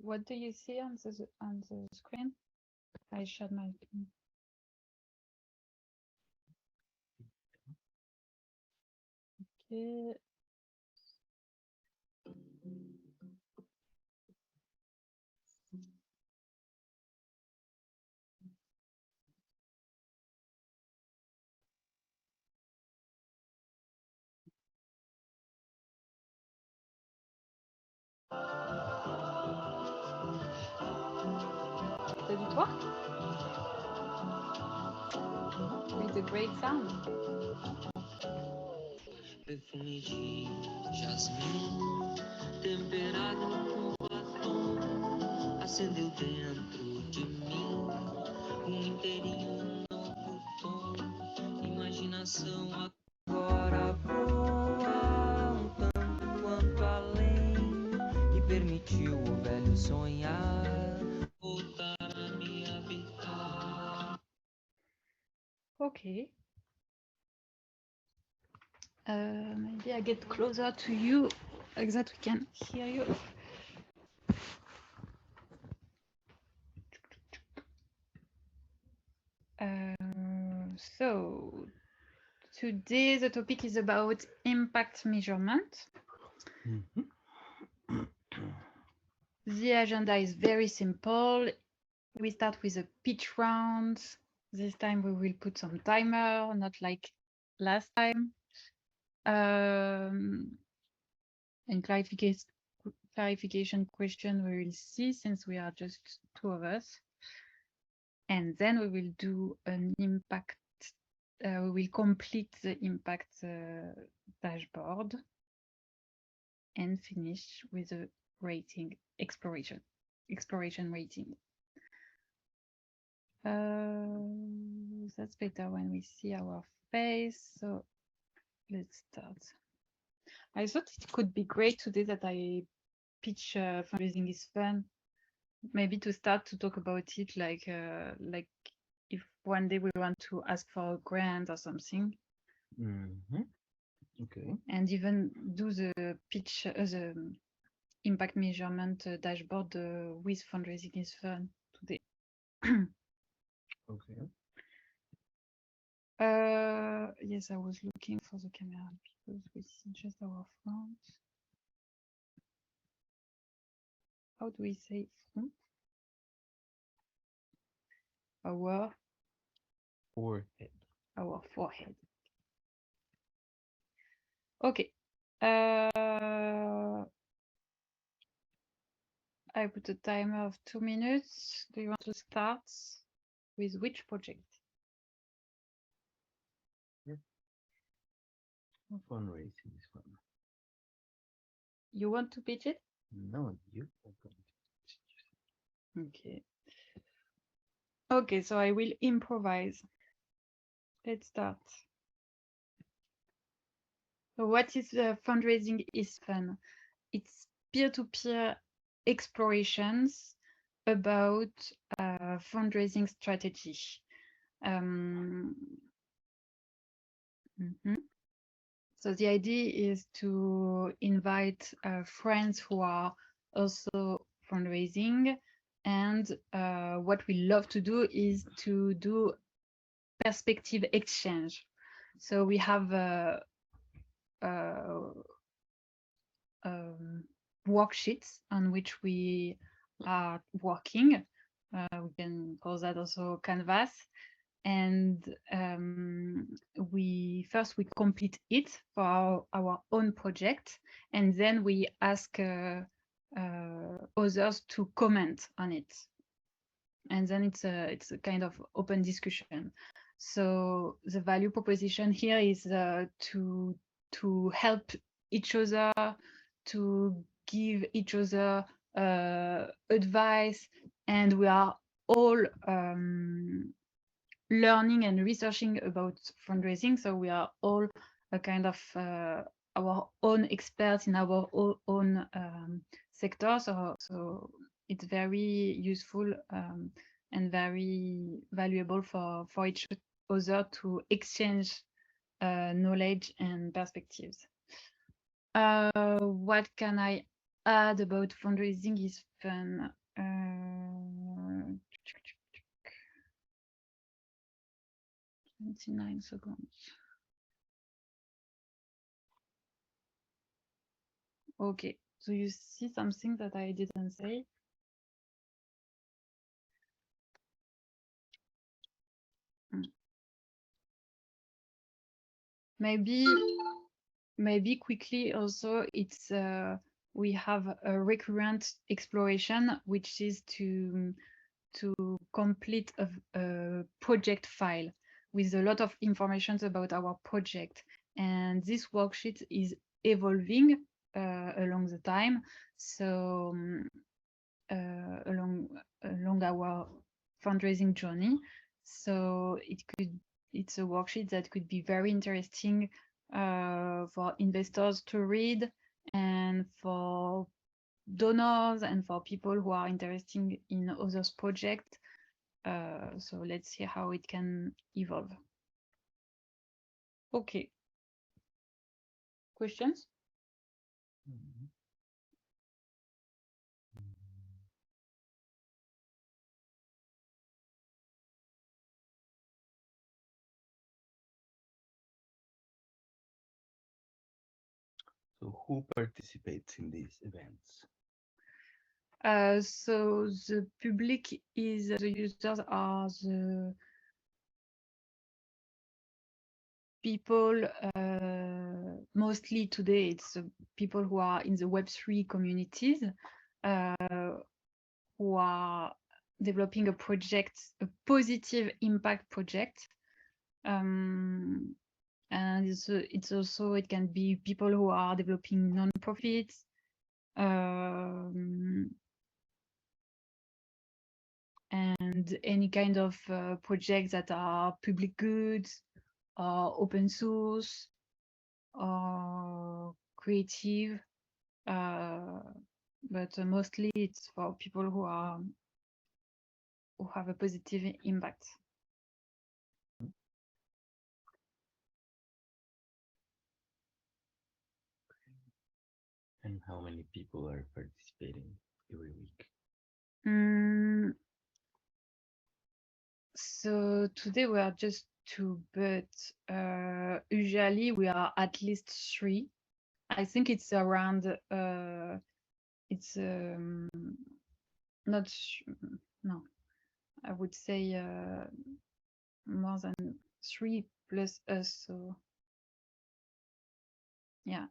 What do you see on the screen? I shared my screen. Okay. Does it work? With a great sound. Perfume de jasmim, temperado com batom, acendeu dentro de mim inteirinho novo tom. Imaginação agora voa tanto quanto além e permitiu o velho sonhar voltar a me habitar. Okay. Maybe I get closer to you so that we can hear you. So today the topic is about impact measurement. The agenda is very simple. We start with a pitch round. This time we will put some timer, not like last time. And clarification question we will see since we are just two of us. And then we will do an impact, we will complete the impact dashboard and finish with a rating exploration rating. That's better when we see our face. So let's start. I thought it could be great today that I pitch fundraising is fun. Maybe to start to talk about it, like if one day we want to ask for a grant or something. Okay. And even do the pitch, the impact measurement dashboard with fundraising is fun today. Okay. Yes, I was looking for the camera because we see just our front. How do we say front? Our Forehead. Our forehead. Okay. I put a timer of 2 minutes. Do you want to start with which project? Fundraising is fun. You want to pitch it? No, you are going to. Okay. Okay, so I will improvise. Let's start. So what is fundraising is fun? It's peer-to-peer explorations about fundraising strategy. So the idea is to invite friends who are also fundraising, and what we love to do is to do perspective exchange. So we have worksheets on which we are working. We can call that also Canvas. And we complete it for our own project, and then we ask others to comment on it. And then it's a kind of open discussion. So the value proposition here is to help each other, to give each other advice, and we are all learning and researching about fundraising. So we are all a kind of our own experts in our own sector. So it's very useful and very valuable for each other to exchange knowledge and perspectives. What can I add about fundraising is fun. 29 seconds. Okay, so you see something that I didn't say? Maybe quickly also it's we have a recurrent exploration, which is to complete a project file with a lot of information about our project, and this worksheet is evolving along the time. So along our fundraising journey. So it's a worksheet that could be very interesting for investors to read, and for donors, and for people who are interested in others' projects. So let's see how it can evolve. Okay. Questions? Mhm. So who participates in these events? So the public is the users are the people, mostly today it's people who are in the Web3 communities, who are developing a project, a positive impact project. And it's also, it can be people who are developing non-profits, and any kind of projects that are public goods, or open source, or creative. But mostly it's for people who have a positive impact. And how many people are participating every week? So today we are just two, but usually we are at least three. I think it's around it's not no, I would say more than three plus us. So yeah,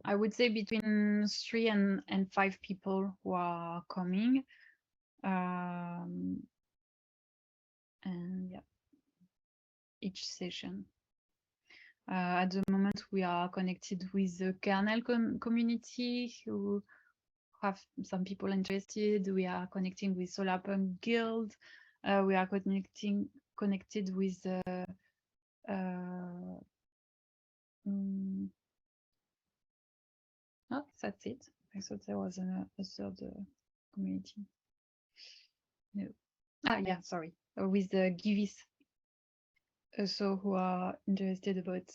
I would say between 3 and 5 people who are coming. And yeah, each session. At the moment, we are connected with the kernel community, who have some people interested. We are connecting with Solarpunk Guild. We are connected with oh, that's it. I thought there was a third community. No. Yeah, sorry. With the Givis, also, who are interested about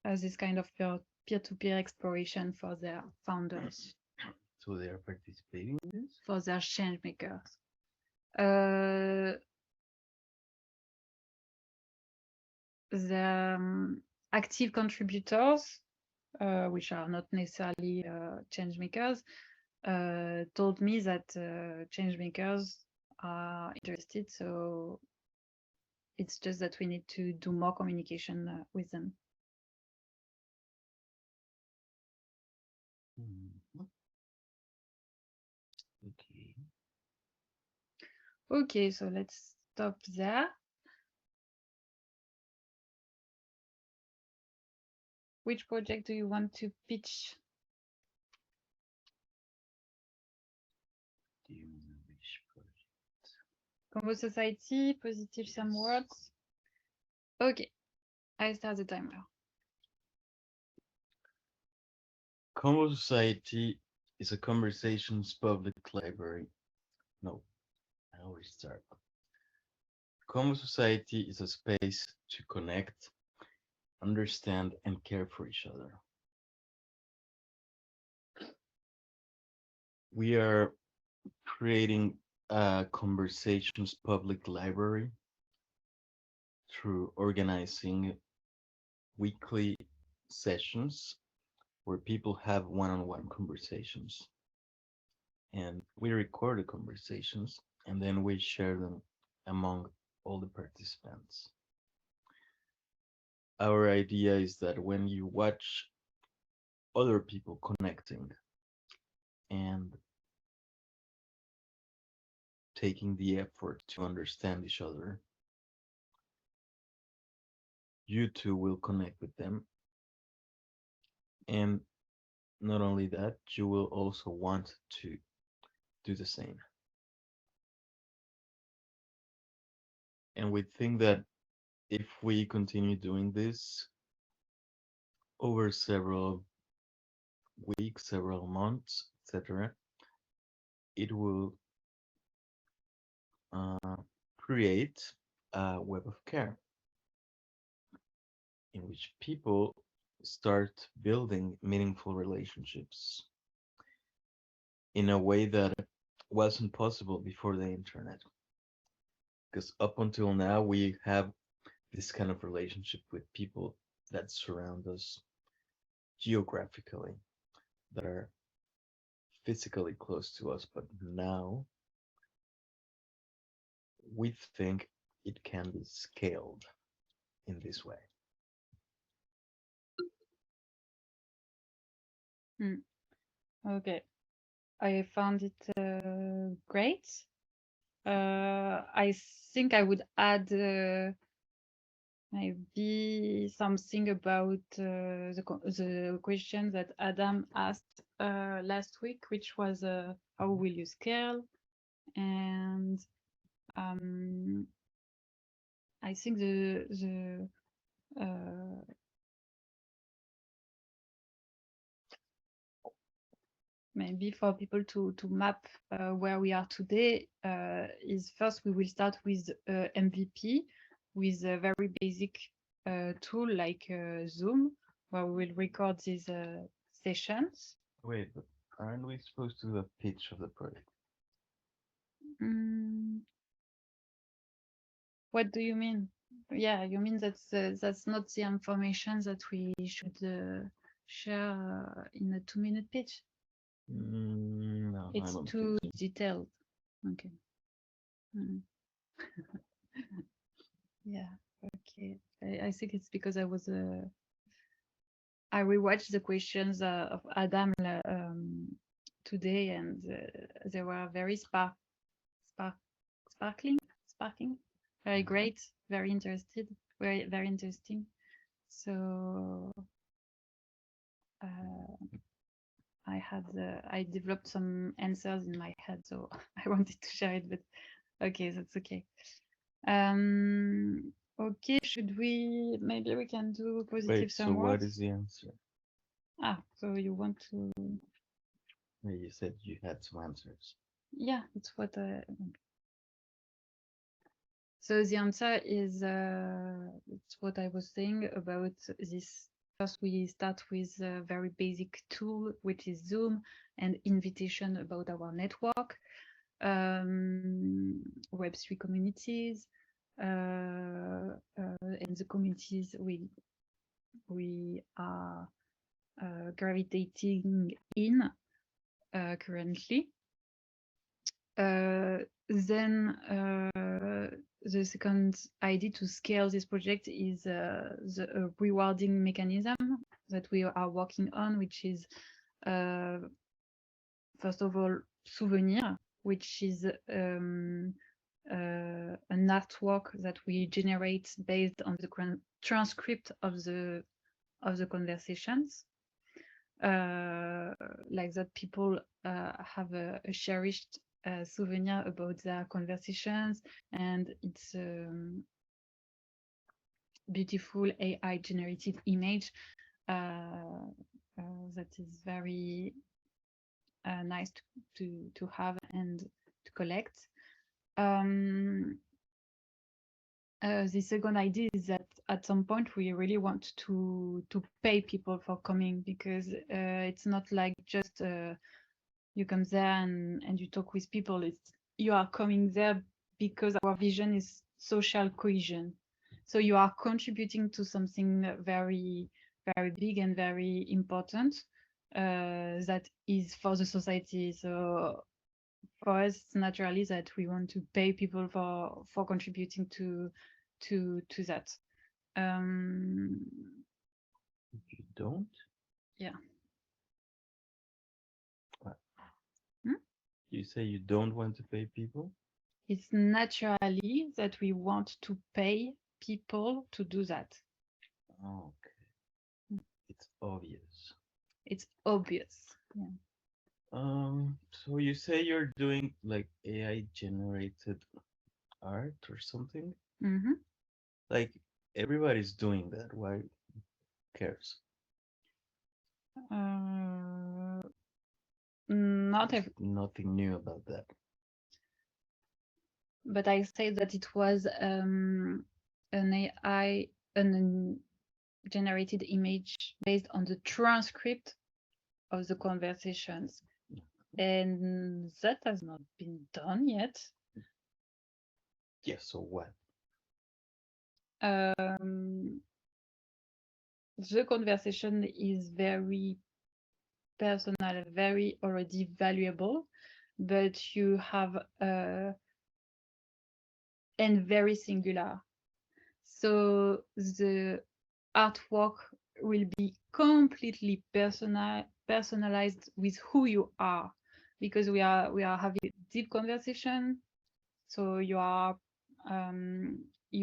this kind of peer-to-peer exploration for their founders, So they are participating in this? for their change makers. The active contributors, which are not necessarily change makers, told me that change makers are interested. So it's just that we need to do more communication with them. Okay. Okay, so let's stop there. Which project do you want to pitch? Do you know which project? Convo Society, positive some words. Okay, I start the timer. Convo Society is a conversations public library. No, I always start. Convo Society is a space to connect, understand, and care for each other. we are creating a conversations public library through organizing weekly sessions where people have one-on-one conversations, and we record the conversations and then we share them among all the participants. Our idea is that when you watch other people connecting and taking the effort to understand each other, you too will connect with them. And not only that, you will also want to do the same. And we think that if we continue doing this over several weeks, several months, etc., it will create a web of care in which people start building meaningful relationships in a way that wasn't possible before the internet. Because up until now, we have this kind of relationship with people that surround us geographically, that are physically close to us, but now we think it can be scaled in this way. Okay, I found it great. I think I would add maybe something about the question that Adam asked last week, which was how will you scale? And I think the maybe for people to map where we are today is first we will start with MVP, with a very basic tool like Zoom, where we will record these sessions. Wait, but aren't we supposed to do a pitch of the project? What do you mean? Yeah, you mean that's not the information that we should share in a 2-minute pitch? No, I It's don't too think so. detailed. Okay. Yeah. Okay. I think it's because I was I rewatched the questions of Adam today, and they were very sparkling, very great, very interested, very interesting. So I developed some answers in my head, so I wanted to share it, but okay, that's okay. Okay, maybe we can do positive Wait, so some what words? is the answer? So you want to? You said you had some answers. Yeah, it's what so the answer is it's what I was saying about this. First, we start with a very basic tool, which is Zoom, and invitation about our network, Web3 communities, and the communities we are gravitating in currently. Then the second idea to scale this project is the rewarding mechanism that we are working on, which is first of all Souvenir, which is an artwork that we generate based on the transcript of the conversations. Like that people have a cherished souvenir about their conversations, and it's beautiful AI generated image that is very nice to have and to collect. The second idea is that at some point we really want to pay people for coming, because it's not like just you come there and you talk with people. You are coming there because our vision is social cohesion. So you are contributing to something very, very big and very important that is for the society. So for us, it's naturally that we want to pay people for contributing to that. If you don't, Yeah. you say you don't want to pay people? It's naturally that we want to pay people to do that. Oh, okay. It's obvious. It's obvious. Yeah. So you say you're doing like AI generated art or something? Mm-hmm. Like everybody's doing that. Why cares? Not There's every, nothing new about that. but I say that it was an AI, an generated image based on the transcript of the conversations, and that has not been done yet. Yeah, so what? The conversation is very personal, very already valuable, but you have and very singular. So the artwork will be completely personalized with who you are, because we are having deep conversation. So you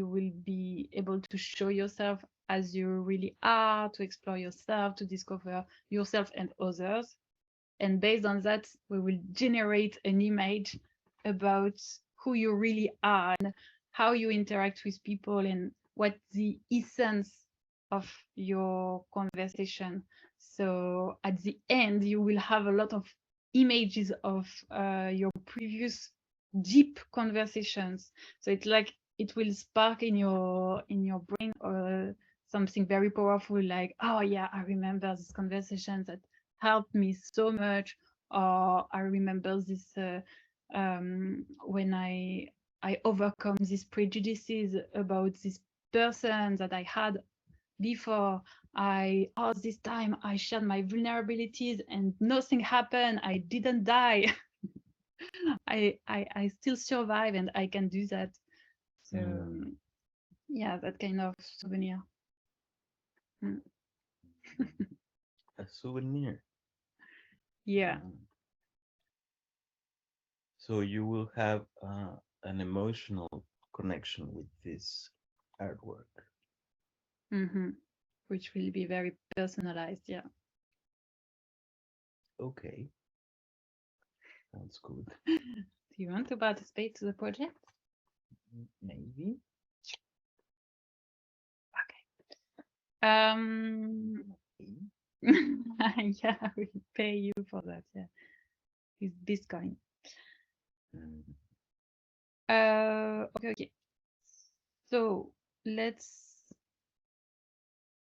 will be able to show yourself as you really are, to explore yourself, to discover yourself and others. And based on that, we will generate an image about who you really are and how you interact with people and what the essence of your conversation. So at the end, you will have a lot of images of your previous deep conversations. So it's like it will spark in your brain something very powerful, like, oh yeah, I remember this conversation that helped me so much. Or I remember this when I overcome these prejudices about this person that I had before. This time I shared my vulnerabilities and nothing happened. I didn't die. I still survive and I can do that. So yeah, that kind of souvenir. A souvenir. Yeah. So you will have an emotional connection with this artwork. Which will be very personalized. Yeah. Okay. Sounds good. Do you want to participate to the project? Maybe. Yeah, we'll pay you for that. Yeah, it's Bitcoin. Okay. So let's.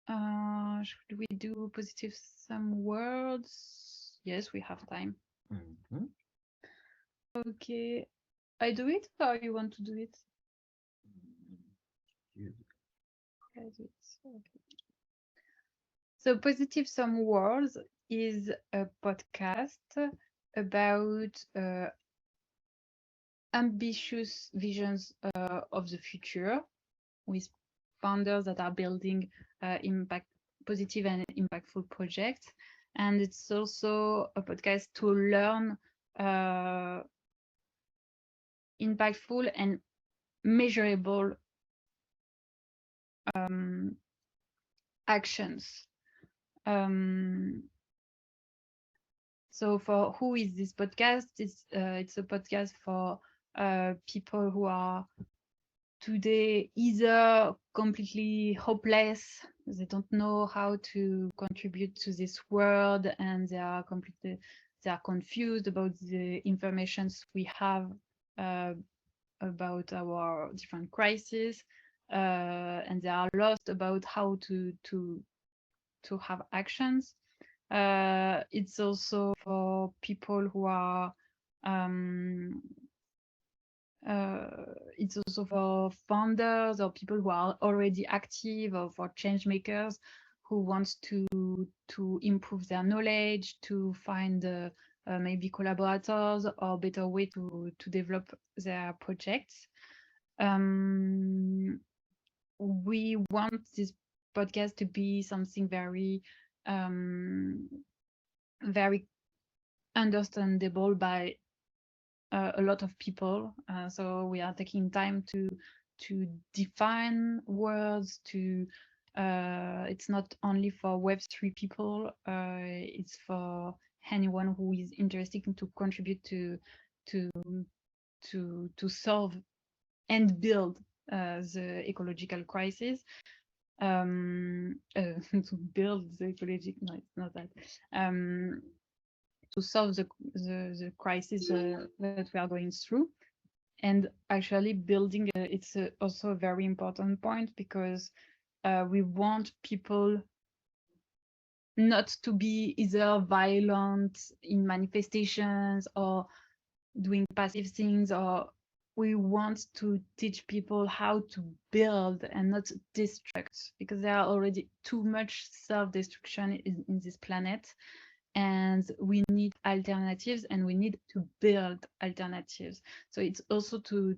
Should we do positive some words? Yes, we have time. Okay, I do it, or you want to do it? I do it. Okay. So positive some words is a podcast about ambitious visions of the future with founders that are building positive and impactful projects. And it's also a podcast to learn impactful and measurable actions. So for who is this podcast? It's a podcast for people who are today either completely hopeless, they don't know how to contribute to this world, and they are confused about the informations we have about our different crises, and they are lost about how to have actions. It's also for people who are it's also for founders or people who are already active, or for change makers who wants to improve their knowledge, to find maybe collaborators or better way to develop their projects. We want this podcast to be something very very understandable by a lot of people. So we are taking time to define words. To it's not only for Web3 people. It's for anyone who is interested to contribute to solve and build the ecological crisis. To build the ecological, no, it's not that. To solve the crisis that we are going through. And actually building, it's also a very important point, because we want people not to be either violent in manifestations or doing passive things, or we want to teach people how to build and not destruct, because there are already too much self-destruction in this planet. And we need alternatives, and we need to build alternatives. So it's also to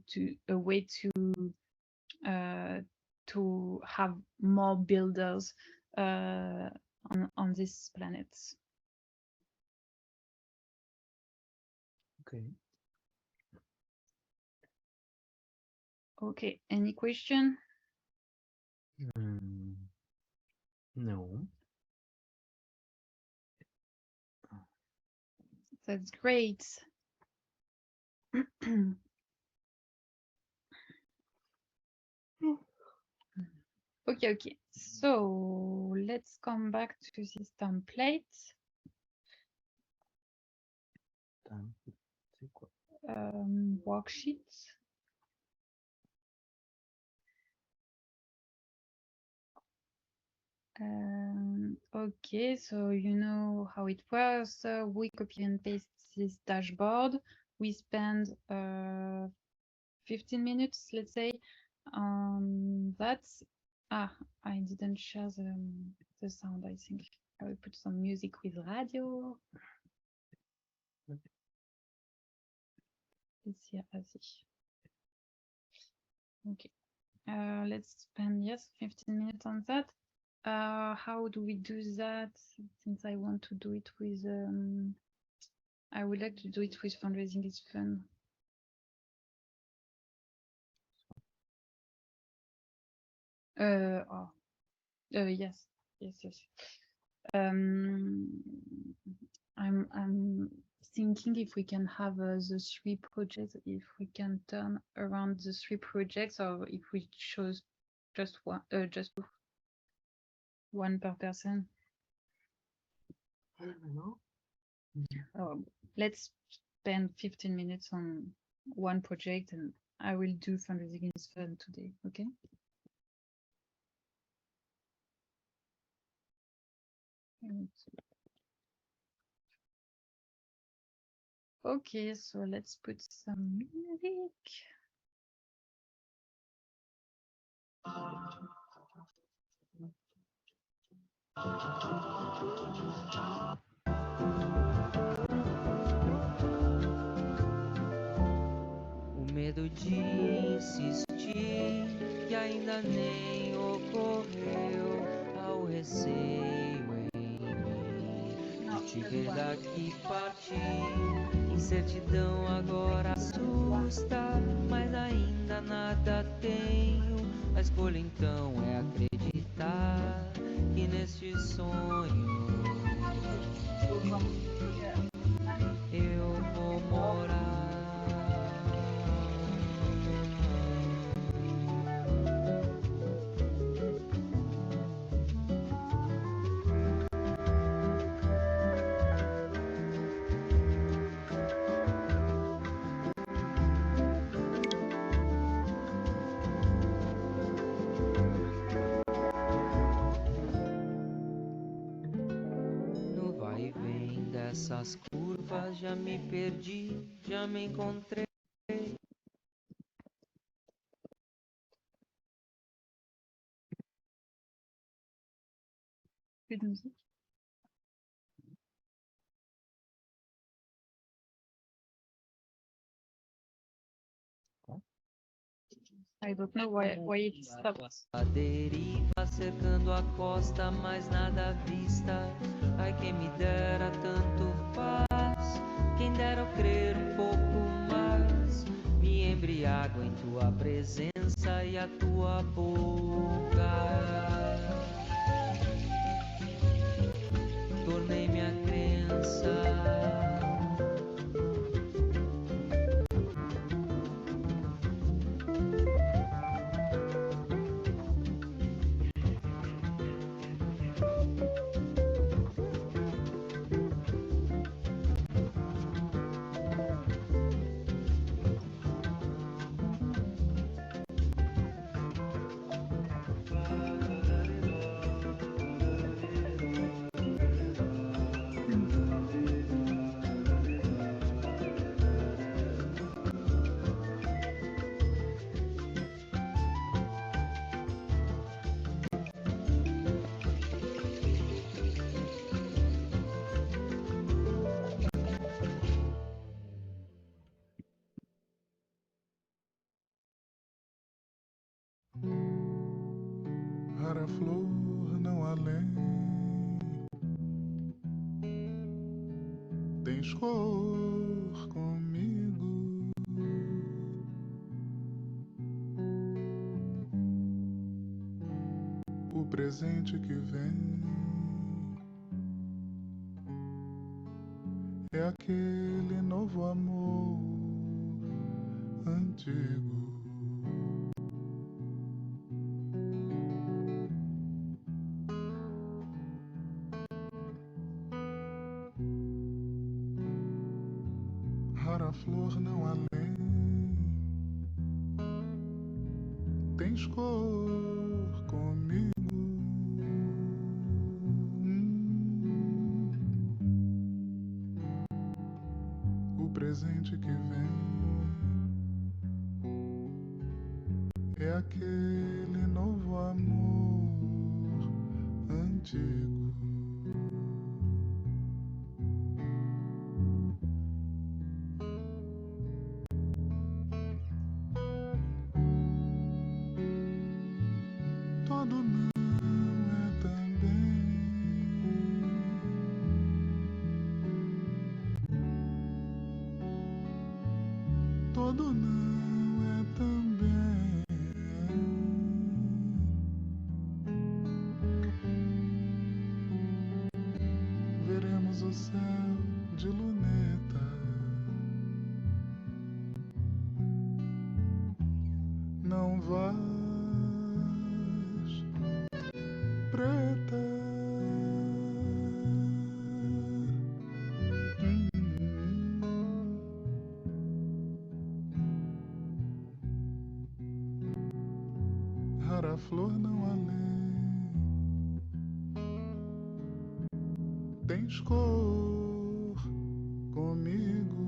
a way to have more builders on this planet. Okay. Okay, any question? No. That's great. Okay. So let's come back to this template. Worksheet. Okay, so you know how it works. We copy and paste this dashboard. We spend 15 minutes, let's say, on that. I didn't share the sound. I think I will put some music with radio. It's here as ich. Okay. Let's spend 15 minutes on that. How do we do that? Since I want to do it with, I would like to do it with Fundraising is Fun. Yes. I'm thinking if we can have the 3 projects, if we can turn around the 3 projects, or if we chose just one per person. I don't know. Let's spend 15 minutes on one project, and I will do Fundraising is Fun today. Okay. Okay, so let's put some music. O medo de insistir que ainda nem ocorreu, ao receio em mim de te ver daqui partir. Incertidão agora assusta, mas ainda nada tenho. A escolha então é acreditar que neste sonho eu vou morar. Nas curvas já me perdi, já me encontrei. Plus de musique. I don't know why it stopped. A deriva cercando a costa, mas nada à vista. Ai, quem me dera tanto faz, quem dera eu crer um pouco mais. Me embriago em tua presença e a tua boca. Tornei minha crença. Rara flor, não há lei. Tens cor comigo. O presente que vem é aquele novo amor antigo. Rara flor, não há lei. Tens cor comigo. O presente que vem é aquele novo amor antigo. Todo não é também. Todo não é também. Veremos o céu de luneta. Não vais, preta. Rara flor, não há lei. Tens cor comigo.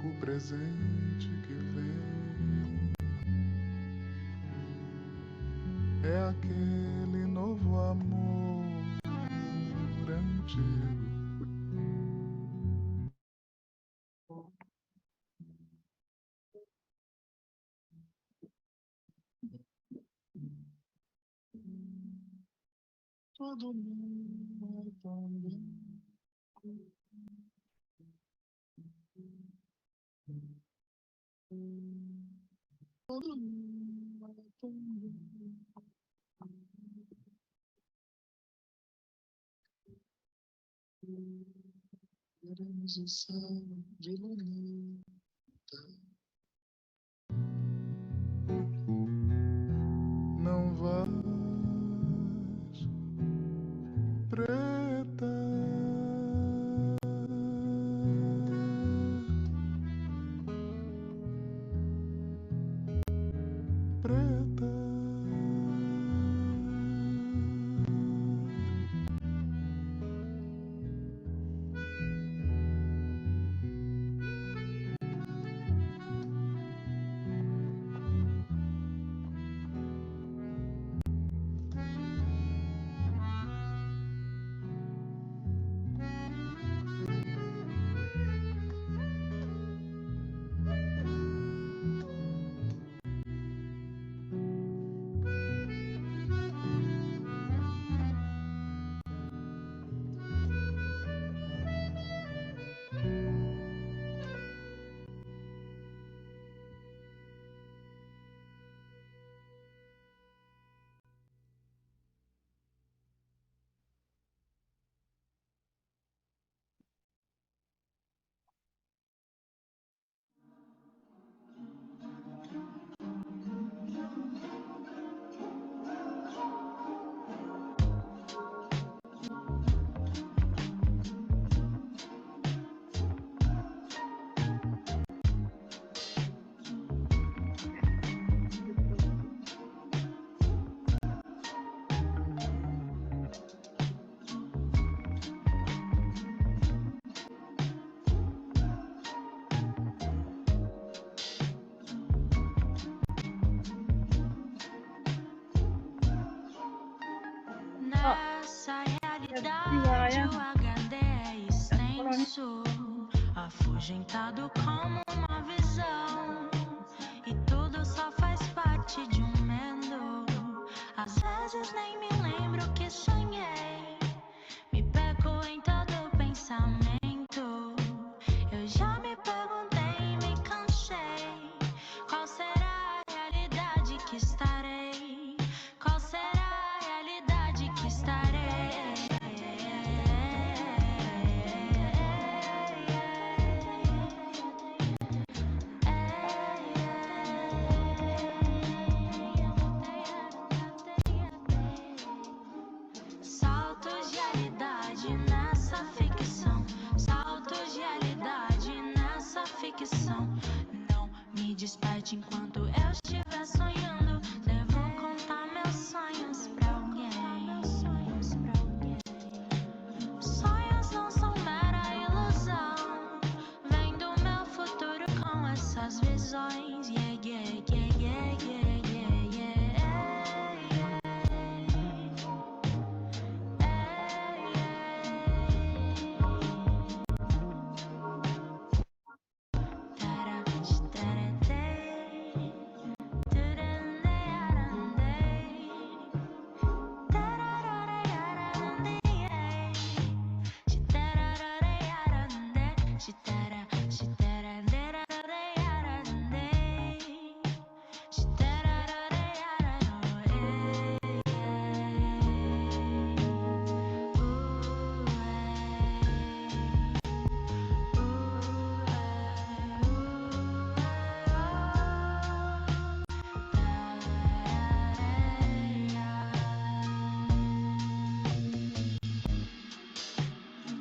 O presente que vem é aquele novo amor antigo. Todo mundo é também. Todo mundo é também. Veremos o céu de luneta. Não vais, preta. Preta. essa realidade, o HD é extenso, afugentado como uma visão, e tudo só faz parte de um mendo. Às vezes nem me lembro que sonhei, me perco em todo pensamento. Eu já me perguntei e me cansei, qual será a realidade que estarei? Qual será a realidade que estarei? Saltos de realidade nessa ficção, saltos de realidade nessa ficção. Não me desperte enquanto eu estiver sonhando. Devo contar meus sonhos pra alguém. Sonhos não são mera ilusão, vem do meu futuro com essas visões. Yeah, yeah, yeah, yeah, yeah, yeah, yeah.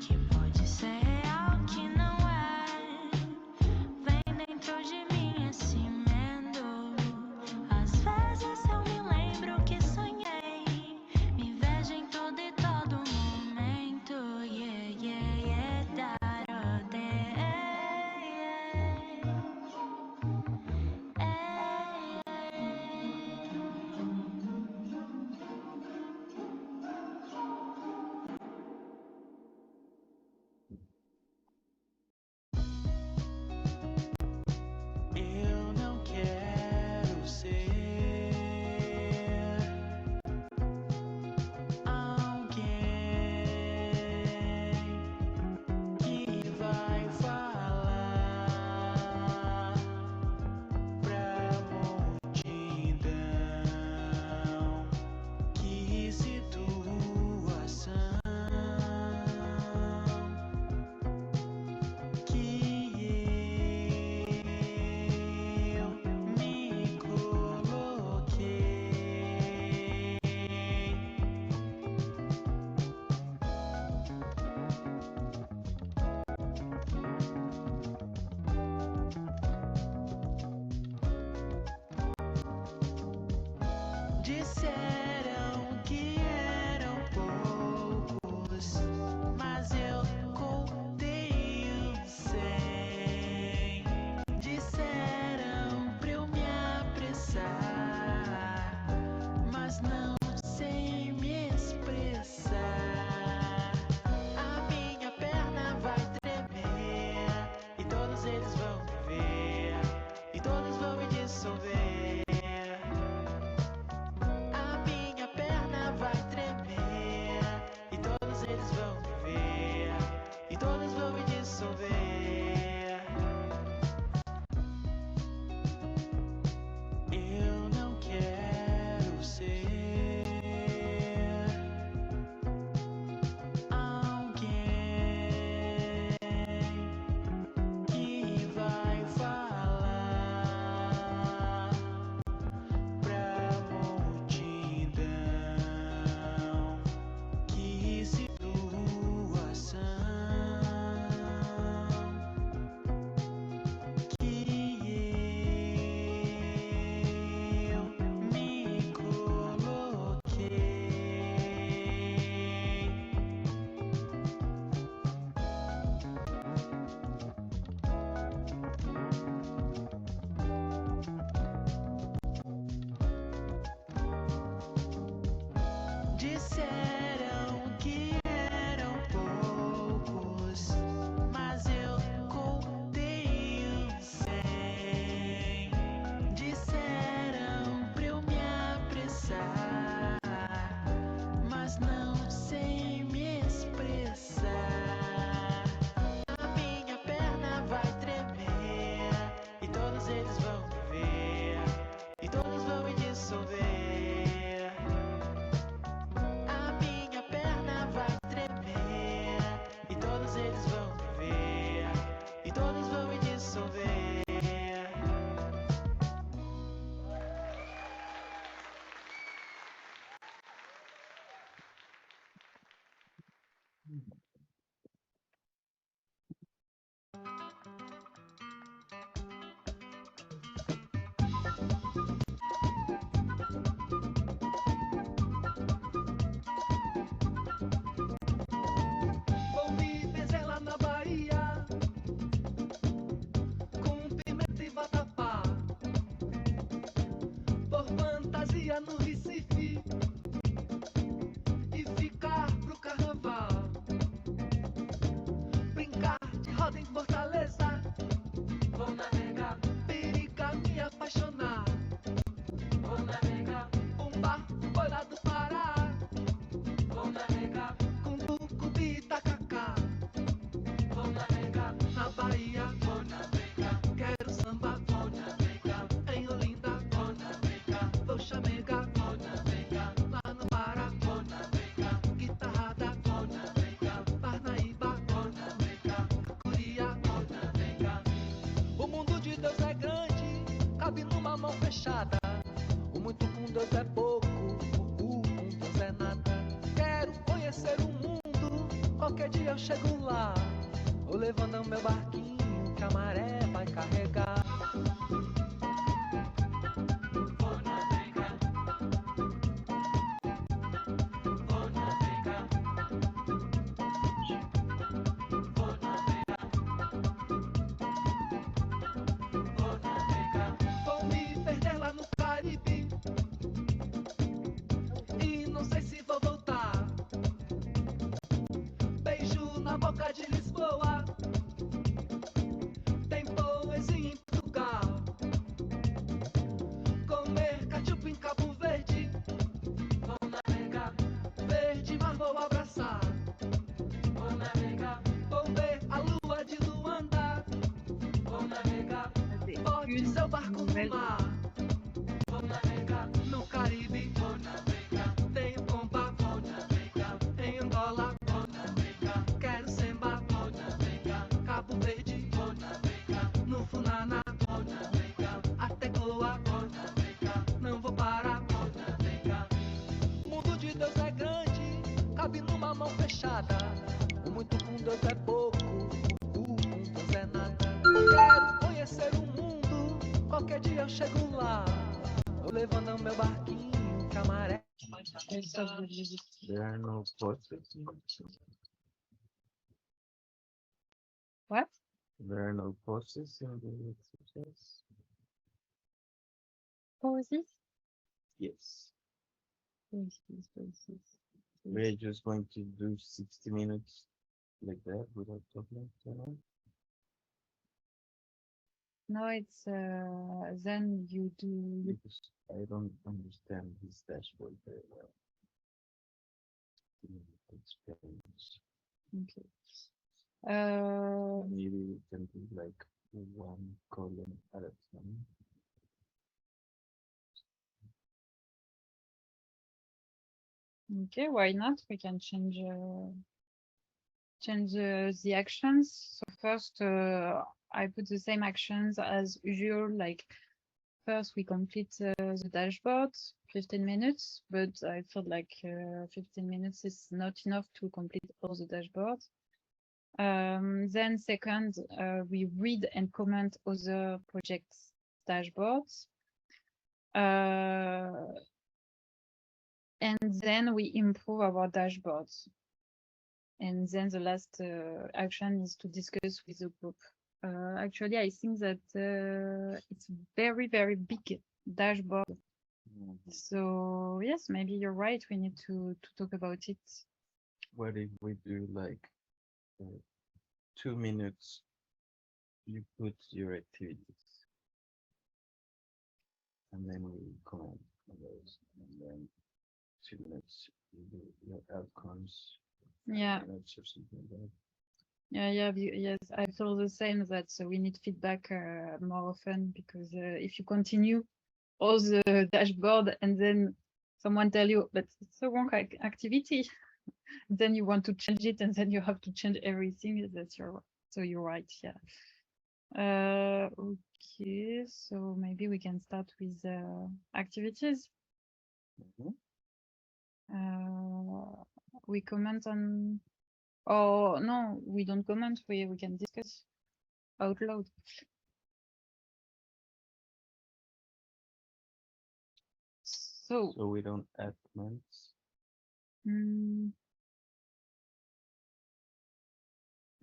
Que pode ser real, que não é. Vem dentro de mim esse medo. Às vezes eu me lembro que sonhei, me vejo em todo e todo momento. Yeah, yeah, yeah, darode. Eu não quero ser alguém que vai falar pra multidão que situação que eu me coloquei. Disseram que eram poucos, mas eu contei 100. Disseram pra eu me apressar, mas não sei me expressar. A minha perna vai tremer e todos eles vão me ver e todos vão me dissolver. A minha Vou me benzer lá na Bahia com pimenta e vatapá. Por fantasia no Recife e ficar pro carnaval. Brincar de roda em Fortaleza. Vou navegar, periga me apaixonar. Vou navegar, um barco foi lá do Pará. Vou navegar, com tucupi e tacacá. Vou navegar, na Bahia. Vou navegar, quero samba. Vou navegar, em Olinda. Vou navegar, vou chamegar. Vou navegar, lá no Pará. Vou navegar, guitarrada. Vou navegar, Parnaíba. Vou navegar, Curia. Vou navegar. O mundo de Deus é grande, cabe numa mão fechada. O muito com Deus é pouco, o com Deus é nada. Quero conhecer o mundo, qualquer dia eu chego lá. Vou levando meu barquinho que a maré vai carregar. Vou navegar, vou navegar, vou navegar, vou navegar. Vou me perder lá no Caribe e não sei se vou voltar. Beijo na boca de Lisboa, tem poesia em Portugal. Comer cachupa em Cabo Verde, vou navegar, verde mar vou abraçar. Vou navegar, vou ver a lua de Luanda. Vou navegar, bote seu barco no mar. Vou navegar, no Caribe. Vou navegar, tenho compa. Vou navegar, em Angola. Vou navegar, quero semba. Vou navegar, Cabo Verde. Vou navegar, no Funana. Vou navegar, até Goa. Vou navegar, não vou parar. Vou navegar. O mundo de Deus é grande, cabe numa mão fechada. O muito com Deus é pouco, o com Deus é nada. Quero conhecer o mundo, qualquer dia eu chego lá. Vou levando meu barquinho que a maré. There are no pauses. What? There are no pauses in the exercise. Pauses? Yes. Pauses. We're just going to do 60 minutes like that without talking. No, it's then you do. Because I don't understand this dashboard very well. Experience. Okay. Maybe we can do like one column at a time. Okay, why not? We can change the actions. So first, I put the same actions as usual. Like first, we complete the dashboard, 15 minutes, but I felt like 15 minutes is not enough to complete all the dashboard. Then second, we read and comment other projects dashboards. And then we improve our dashboards. And then the last action is to discuss with the group. Actually, I think that it's very, very big dashboard. So yes, maybe you're right. We need to talk about it. What if we do like 2 minutes? You put your activities, and then we comment on those, and then 2 minutes you do your outcomes. Yeah. Minutes or something like that. Yeah, yes, I feel the same that we need feedback more often because if you continue all the dashboard and then someone tell you, but it's a wrong activity, then you want to change it and then you have to change everything. So you're right, yeah. Okay, so maybe we can start with activities. Mhm. We comment on Or no, we don't comment, we can discuss out loud. So, So we don't add comments. mm,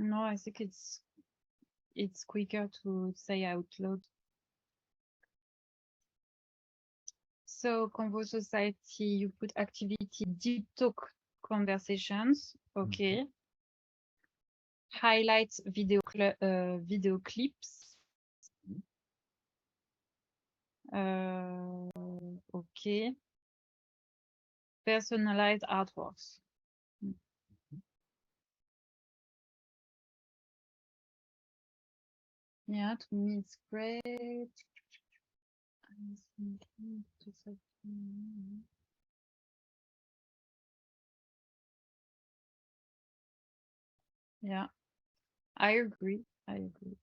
no, I think it's quicker to say out loud. So Convo Society, you put activity deep talk conversations, okay. Highlights video clips. Okay. Personalized artworks. Yeah, to me it's great. I'm thinking to something. Yeah, I agree. I agree.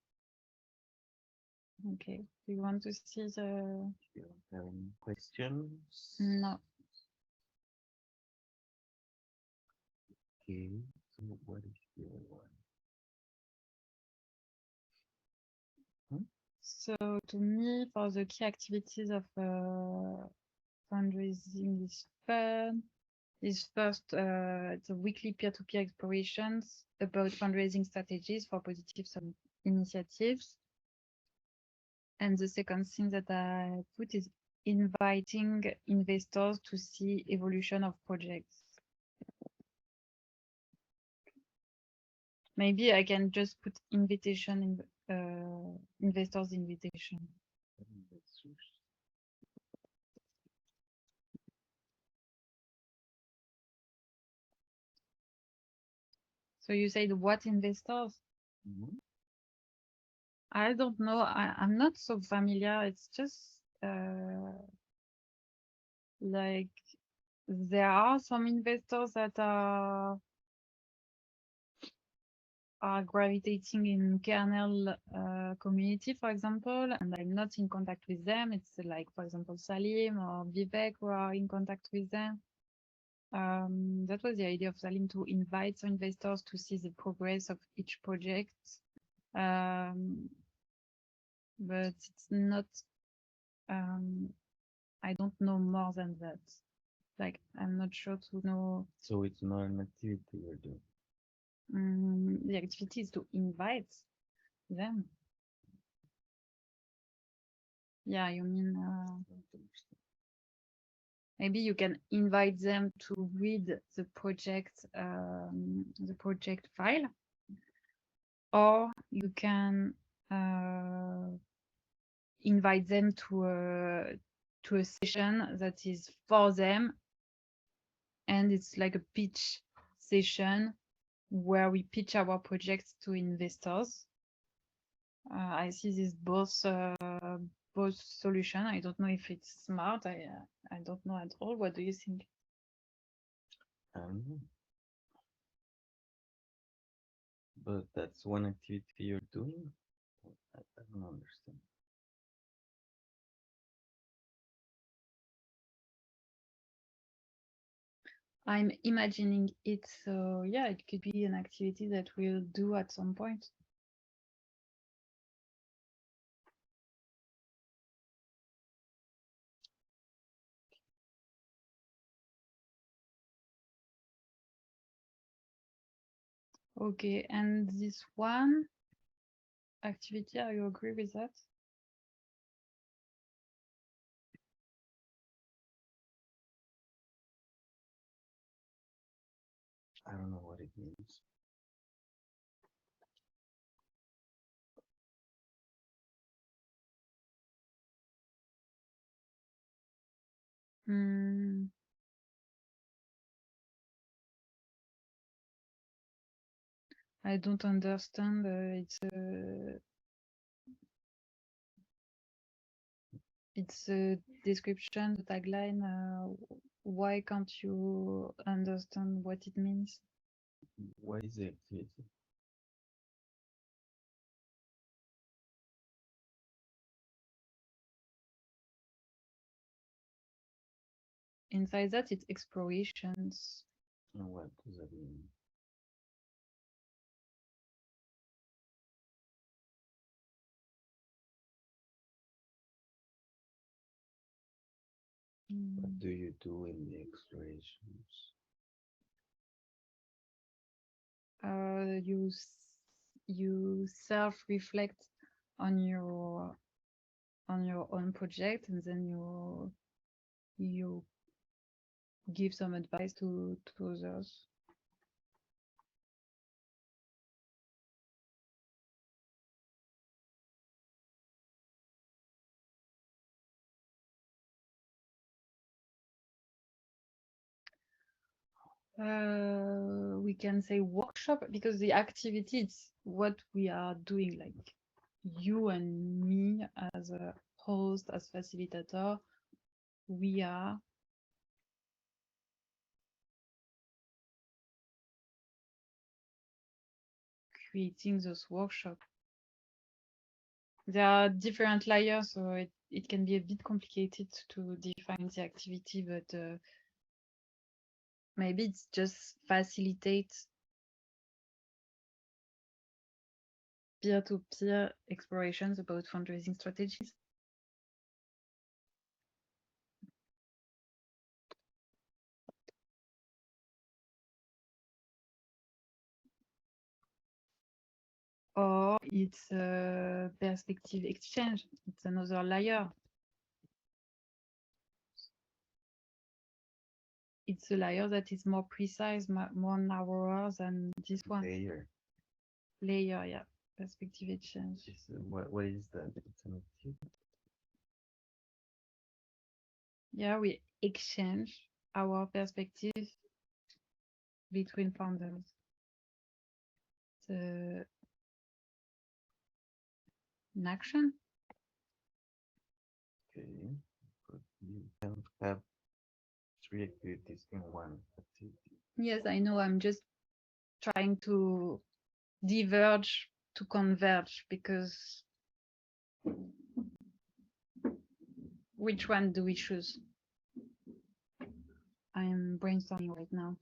Okay. Do you want to see the? Do you have any questions? No. Okay. So what is the other one? So to me, for the key activities of fundraising is fun. Is first the weekly peer-to-peer explorations about fundraising strategies for positive initiatives. And the second thing that I put is inviting investors to see evolution of projects. Maybe I can just put invitation in investors invitation. So you said what investors? I don't know. I'm not so familiar. It's just like there are some investors that are gravitating in kernel community, for example, and I'm not in contact with them. It's like, for example, Salim or Vivek who are in contact with them. That was the idea of Salim, to invite some investors to see the progress of each project. But it's not, I don't know more than that. Like, I'm not sure to know. So it's not an activity you're doing. The activity is to invite them. Yeah, you mean maybe you can invite them to read the project file, or you can invite them to a session that is for them, and it's like a pitch session where we pitch our projects to investors. I see this both solution. I don't know if it's smart. I don't know at all. What do you think? But that's one activity you're doing. I don't understand. I'm imagining it, so yeah, it could be an activity that we'll do at some point. Okay, and this one activity, are you agree with that? I don't know what it means. I don't understand. It's a description, the tagline. Why can't you understand what it means? What is the activity? Inside that, it's explorations. And what does that mean? What do you do in the explorations? You self-reflect on your own project, and then you give some advice to others. We can say workshop, because the activity is what we are doing, like you and me as a host, as facilitator, we are creating this workshop. There are different layers, so it can be a bit complicated to define the activity, but maybe it's just facilitate peer-to-peer explorations about fundraising strategies. Or it's a perspective exchange. It's another layer. It's a layer that is more precise, more narrower than this one. Layer, yeah. Perspective exchange. What is that? It's an activity. Yeah, we exchange our perspective between founders. It's an action. Okay, but you can't have 3 activities in one activity. Yes, I know. I'm just trying to diverge to converge, because which one do we choose? I'm brainstorming right now.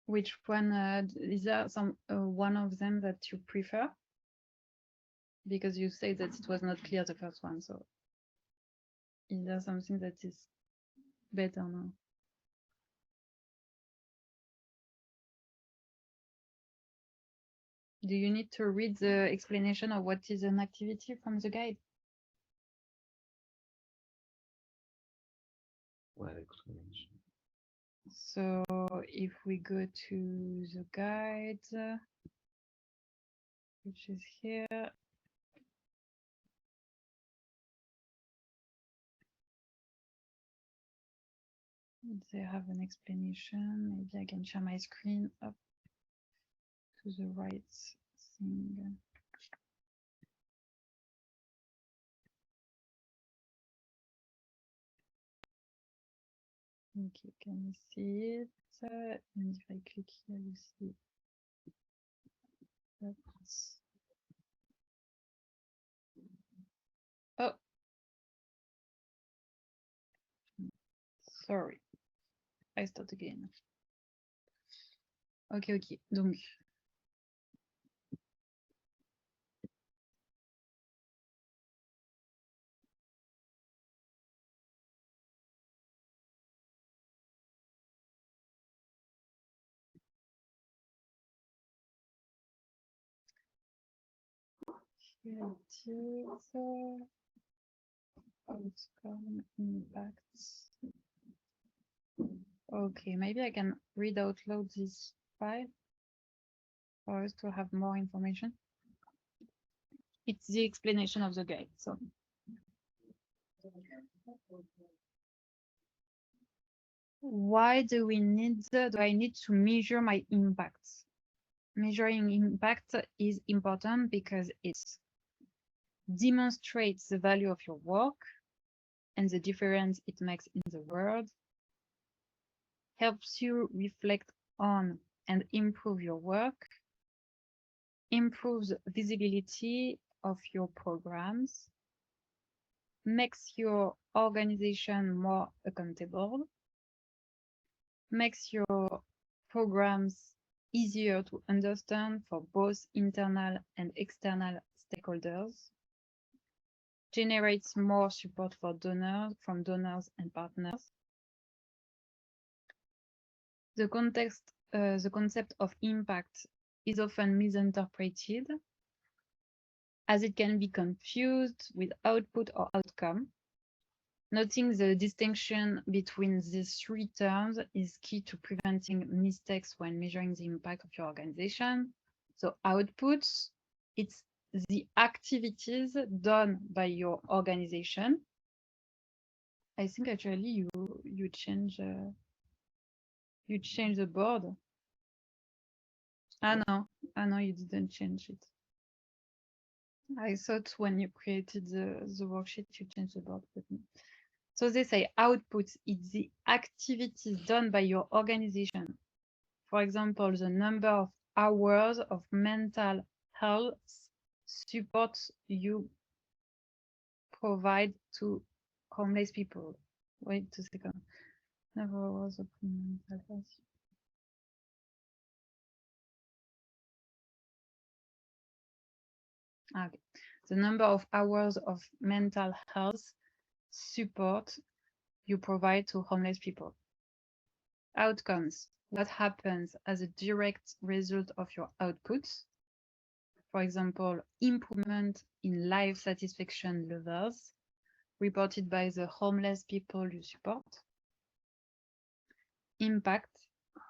Which one is there some one of them that you prefer? Because you say that it was not clear the first one, so is there something that is better now? Do you need to read the explanation of what is an activity from the guide? What explanation? So if we go to the guide, which is here, they have an explanation. Maybe I can share my screen up to the right thing. Okay, can you see it? And if I click here, you see that's... Oh, sorry. I start again. Ok, donc here it is. Outcome impacts. Okay, maybe I can read out loud this file for us to have more information. It's the explanation of the guide. So why do I need to measure my impacts? Measuring impact is important because it demonstrates the value of your work and the difference it makes in the world, helps you reflect on and improve your work, improves visibility of your programs, makes your organization more accountable, makes your programs easier to understand for both internal and external stakeholders, generates more support for from donors and partners. The concept of impact is often misinterpreted as it can be confused with output or outcome. Noting the distinction between these three terms is key to preventing mistakes when measuring the impact of your organization. So outputs, it's the activities done by your organization. I think actually you change the board. Ah no, you didn't change it. I thought when you created the worksheet you changed the board, but no. So they say outputs, it's the activities done by your organization. For example, the number of hours of mental health support you provide to homeless people. Wait a second. Number of hours of mental health. Okay. The number of hours of mental health support you provide to homeless people. Outcomes, what happens as a direct result of your outputs. For example, improvement in life satisfaction levels reported by the homeless people you support. Impact,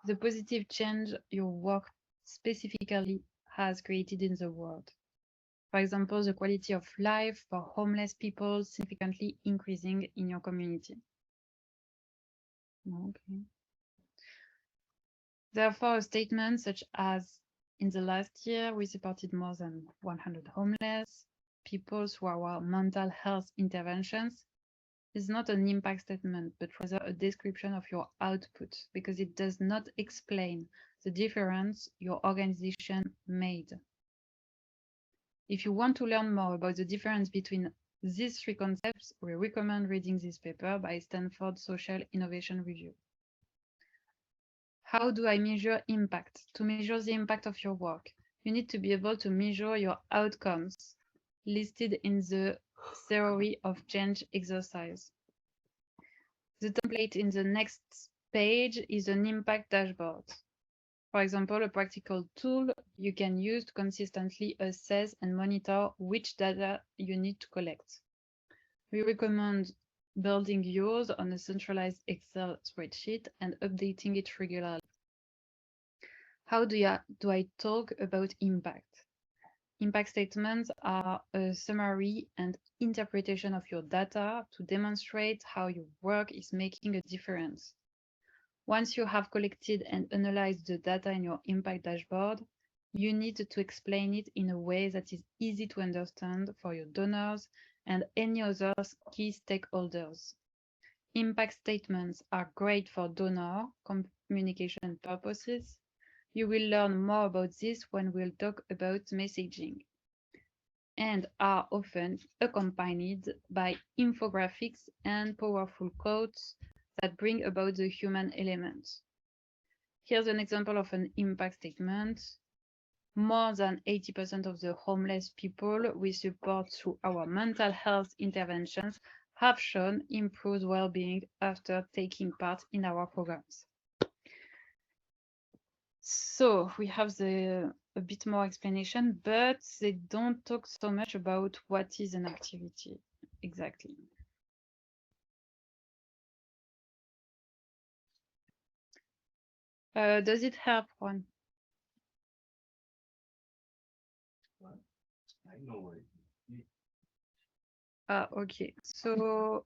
the positive change your work specifically has created in the world. For example, the quality of life for homeless people significantly increasing in your community. Okay. Therefore, a statement such as, in the last year, we supported more than 100 homeless people through our mental health interventions, is not an impact statement, but rather a description of your output, because it does not explain the difference your organization made. If you want to learn more about the difference between these three concepts, we recommend reading this paper by Stanford Social Innovation Review. How do I measure impact? To measure the impact of your work, you need to be able to measure your outcomes listed in the theory of change exercise. The template in the next page is an impact dashboard. For example, a practical tool you can use to consistently assess and monitor which data you need to collect. We recommend building yours on a centralized Excel spreadsheet and updating it regularly. How do I talk about impact? Impact statements are a summary and interpretation of your data to demonstrate how your work is making a difference. Once you have collected and analyzed the data in your impact dashboard, you need to explain it in a way that is easy to understand for your donors and any other key stakeholders. Impact statements are great for donor communication purposes. You will learn more about this when we'll talk about messaging, and are often accompanied by infographics and powerful quotes that bring about the human element. Here's an example of an impact statement. More than 80% of the homeless people we support through our mental health interventions have shown improved well-being after taking part in our programs. So we have a bit more explanation, but they don't talk so much about what is an activity exactly. Does it help, Juan? I know what it is. Okay, so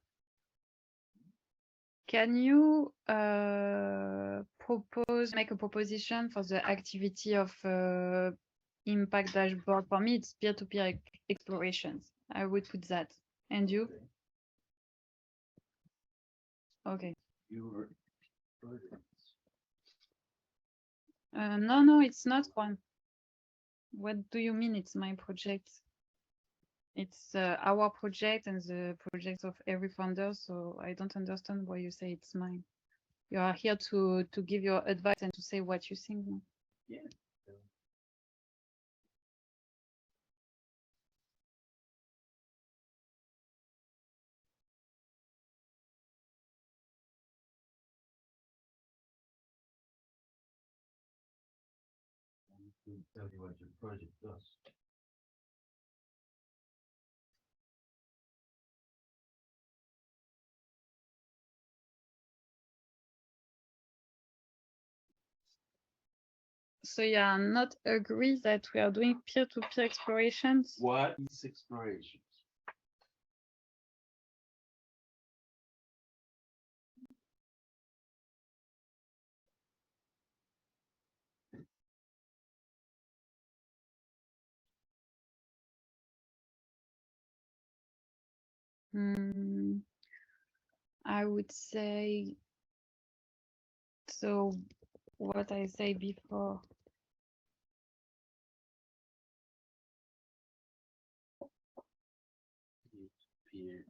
can you make a proposition for the activity of impact dashboard? For me, it's peer-to-peer explorations. I would put that. And you? Okay. You were. No, it's not one. What do you mean it's my project? It's our project and the project of every founder, so I don't understand why you say it's mine. You are here to give your advice and to say what you think. No? Yeah. Tell you what your project does. So you are not agree that we are doing peer-to-peer explorations? What is exploration? I would say, so what I say before. Peer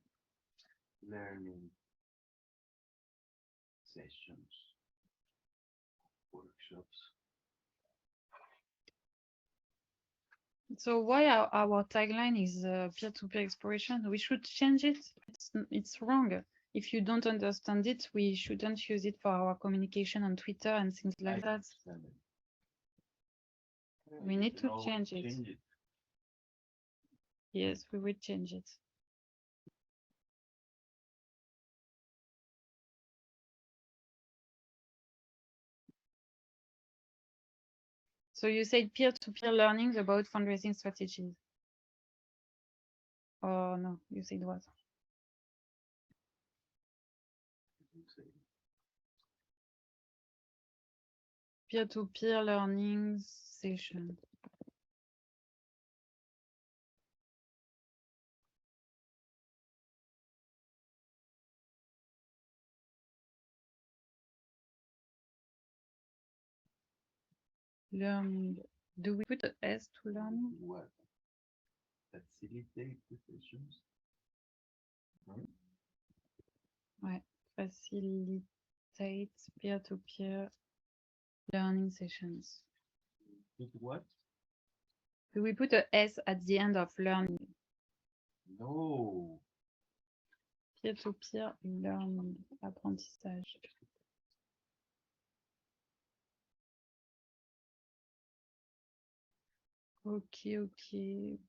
learning sessions, workshops. So why our tagline is peer-to-peer exploration? We should change it. It's wrong. If you don't understand it, we shouldn't use it for our communication on Twitter and things like that. Understand it. We You need can to always change it. Yes, we will change it. So you said peer-to-peer learning about fundraising strategies. Oh no, you said what? Peer-to-peer learning session. Learning. Do we put a S to learning? What? Facilitate the sessions. Ouais. Facilitate peer-to-peer learning sessions. With what? Do we put a S at the end of learning? No. Peer-to-peer learning, apprentissage. Ok, ok.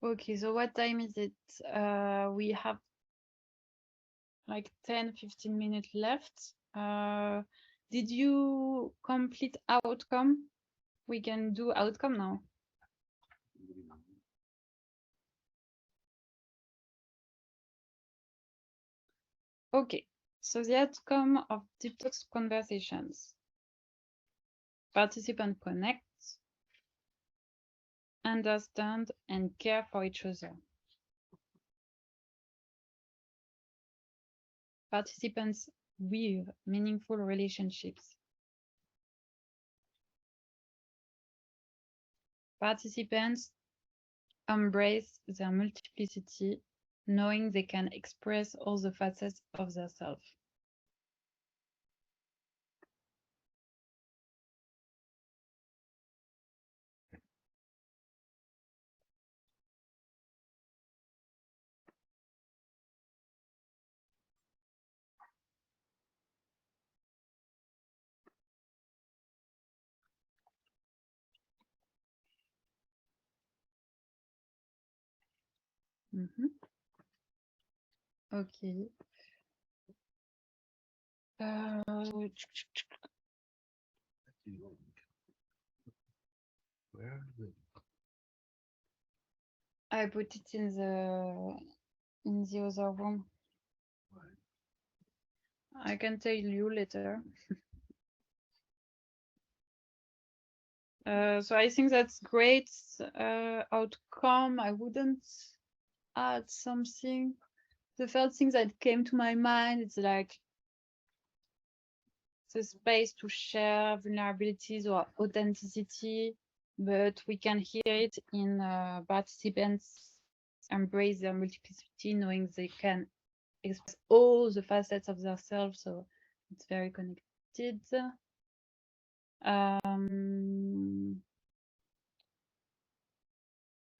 Okay, so what time is it? We have like 10-15 minutes left. Did you complete outcome? We can do outcome now. Okay, so the outcome of Deep Talks conversations. Participants connect, understand, and care for each other. Participants weave meaningful relationships. Participants embrace their multiplicity, knowing they can express all the facets of themselves. Okay. Where are they? I put it in the other room. I can tell you later. So I think that's great outcome. I wouldn't add something. the first thing that came to my mind is like the space to share vulnerabilities or authenticity, but we can hear it in participants embrace their multiplicity, knowing they can express all the facets of themselves. So it's very connected.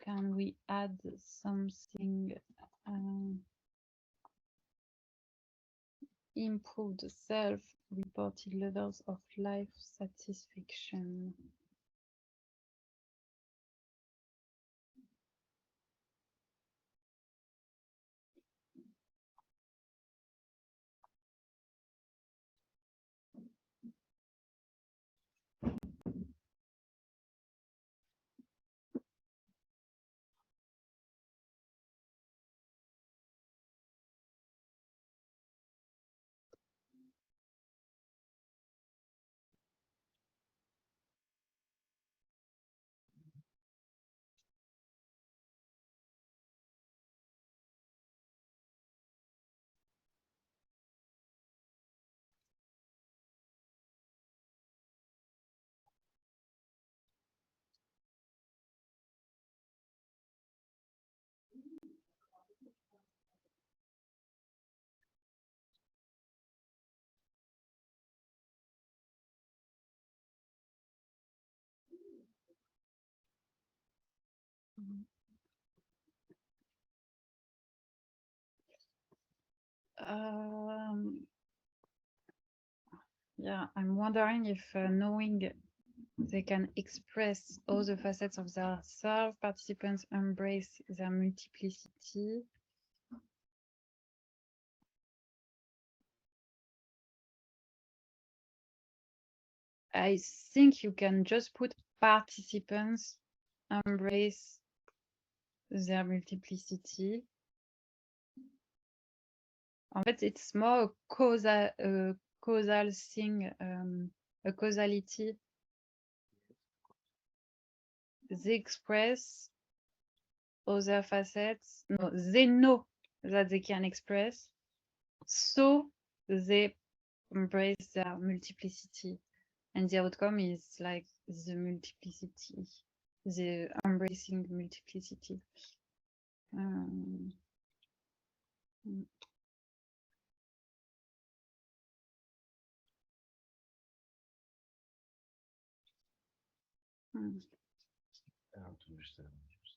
Can we add something? Improve the self-reported levels of life satisfaction. Yeah, I'm wondering if knowing they can express all the facets of their self, participants embrace their multiplicity. I think you can just put participants embrace their multiplicity. En fait, it's more a causal thing, a causality. They express other facets. No, they know that they can express, so they embrace their multiplicity. And the outcome is like the multiplicity, the embracing multiplicity. Mm. Mm. I don't understand what you're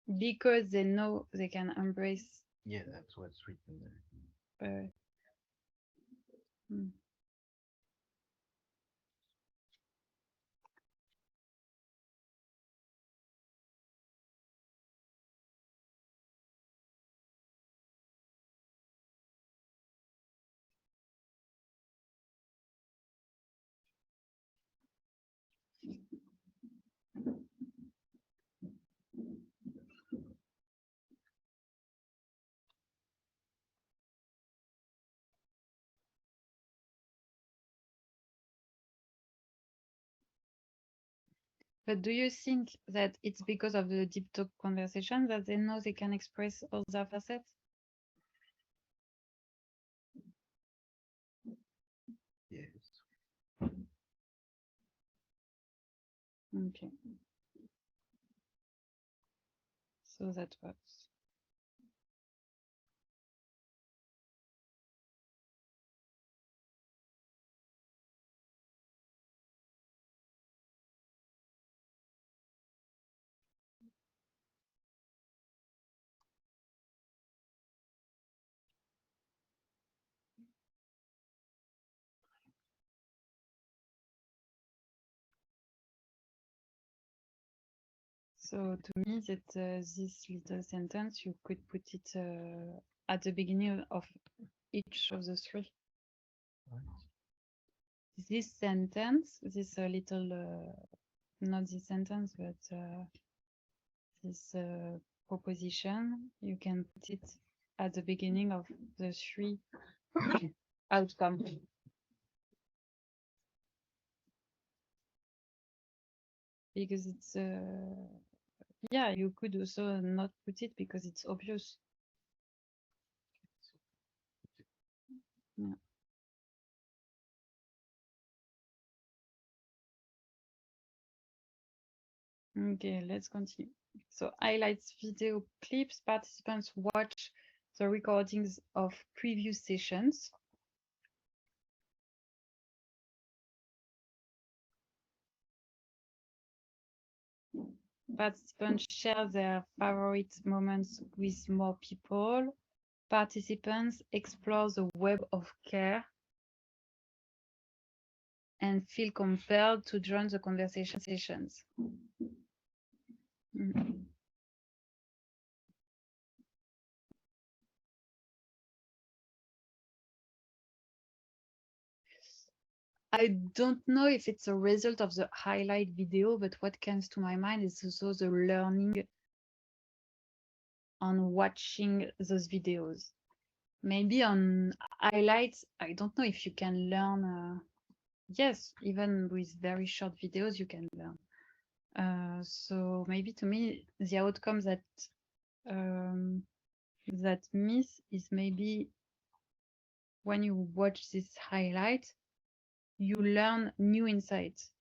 saying. Because they know they can embrace. Yeah, that's what's written there. Mm. But do you think that it's because of the deep talk conversation that they know they can express all their facets? Yes. Okay. So that works. So to me, that this little sentence, you could put it at the beginning of each of the three. Right. This sentence, this little, not this sentence, but this proposition, you can put it at the beginning of the three outcomes. Because it's Yeah, you could also not put it because it's obvious. Yeah. Okay, let's continue. So highlights video clips. Participants watch the recordings of previous sessions. Participants share their favorite moments with more people. Participants explore the web of care and feel compelled to join the conversation sessions. Mm. I don't know if it's a result of the highlight video, but what comes to my mind is also the learning on watching those videos. Maybe on highlights, I don't know if you can learn. Yes, even with very short videos, you can learn. So maybe to me, the outcome that that miss is maybe when you watch this highlight, you learn new insights.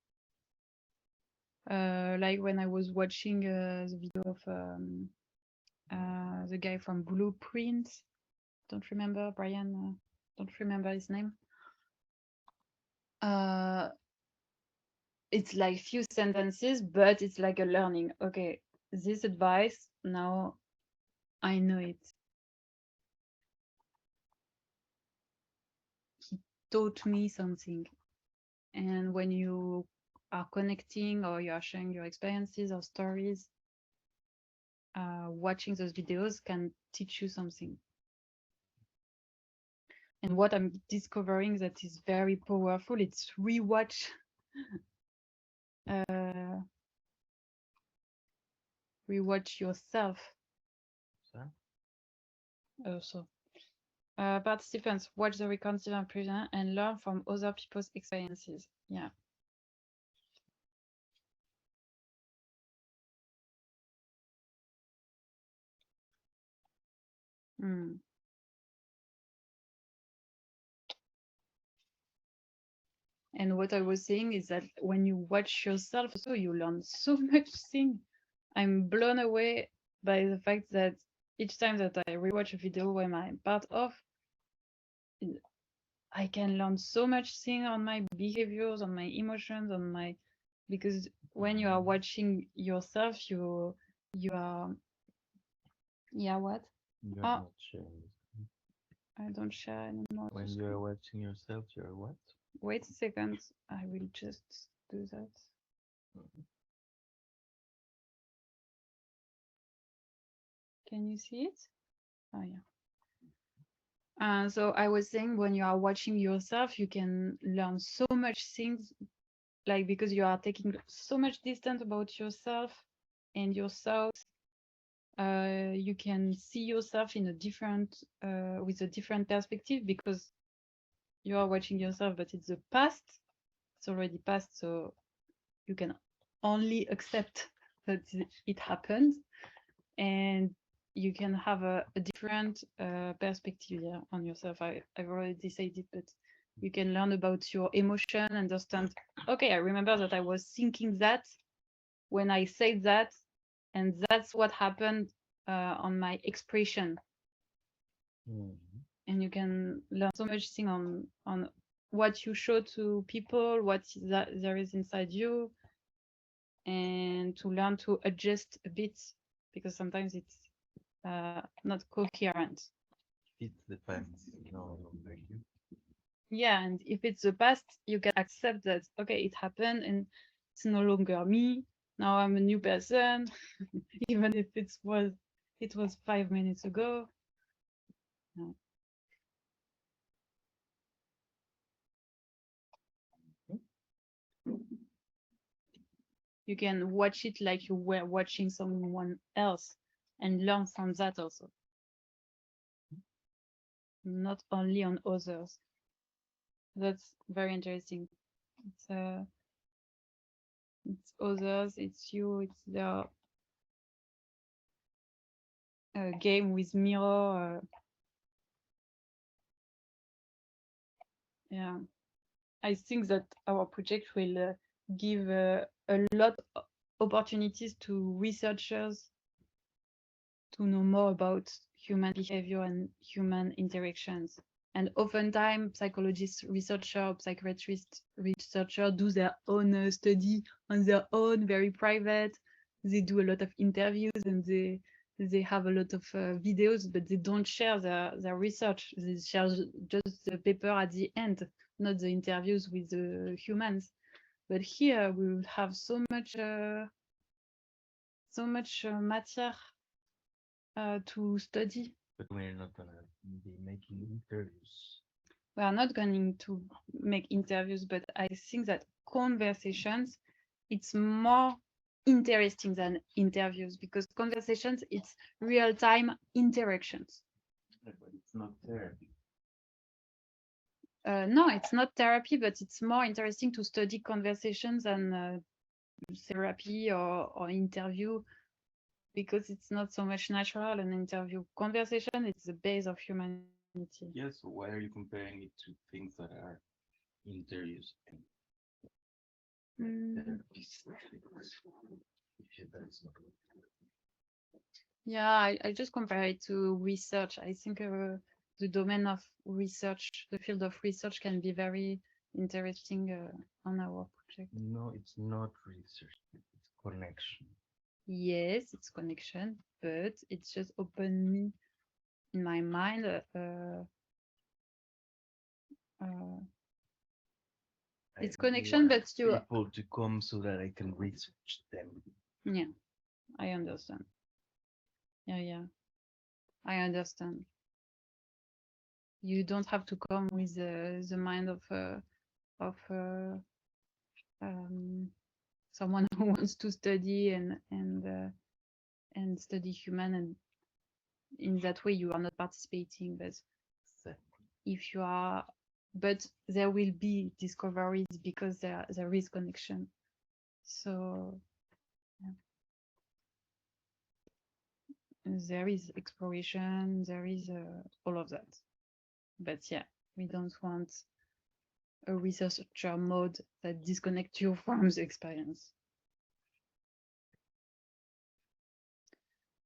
Like when I was watching the video of the guy from Blueprint. Don't remember Brian. Don't remember his name. It's like few sentences, but it's like a learning. Okay, this advice now I know it. He taught me something, and when you are connecting or you are sharing your experiences or stories, watching those videos can teach you something. And what I'm discovering that is very powerful, it's rewatch. Rewatch yourself. Also. Participants watch the recording and present and learn from other people's experiences. Yeah. Mm. And what I was saying is that when you watch yourself, so you learn so much thing. I'm blown away by the fact that each time that I rewatch a video where I'm part of, I can learn so much thing on my behaviors, on my emotions, on my, because when you are watching yourself, you are, yeah, what? You're Oh, not sharing. I don't share anymore. When the you're screen. watching yourself, you're what? Wait a second, I will just do that. Can you see it? Oh yeah. So I was saying when you are watching yourself, you can learn so much things, like because you are taking so much distance about yourself and your thoughts. You can see yourself in a different, with a different perspective because you are watching yourself, but it's the past. It's already past, so you can only accept that it happened, and you can have a different perspective on yourself. I've already said it, but you can learn about your emotion, understand, okay, I remember that I was thinking that when I said that, and that's what happened on my expression. And you can learn so much thing on what you show to people, what there is inside you, and to learn to adjust a bit because sometimes it's not coherent. It's the past, no longer you. Yeah, and if it's the past, you can accept that, okay, it happened and it's no longer me. Now I'm a new person, even if it was 5 minutes ago. No. You can watch it like you were watching someone else and learn from that also. Not only on others. That's very interesting. It's others, it's you, it's game with mirror. Yeah, I think that our project will give a lot of opportunities to researchers to know more about human behavior and human interactions. And oftentimes, psychologists, researcher, psychiatrist, researcher do their own study on their own, very private. They do a lot of interviews and they have a lot of videos, but they don't share their research. They share just the paper at the end, not the interviews with the humans. But here we will have so much matière to study. But we're not gonna be making interviews. We are not going to make interviews, but I think that conversations, it's more interesting than interviews, because conversations, it's real-time interactions. But it's not therapy. No, it's not therapy, but it's more interesting to study conversations than therapy or interview, because it's not so much natural. An interview conversation, it's the base of humanity. Yes, so why are you comparing it to things that are interviews and Mm, therapies? Yeah, that's not good. yeah, I just compare it to research. I think the domain of research, the field of research can be very interesting on our project. No, it's not research, it's connection. Yes, it's connection, but it's just open me in my mind it's I connection, want but you people to come so that I can research them. yeah, I understand. Yeah, I understand. You don't have to come with the mind of someone who wants to study and study human, and in that way you are not participating. But So, if you are, but there will be discoveries because there is connection. So yeah. There is exploration, there is all of that. But yeah, we don't want a researcher mode that disconnects you from the experience.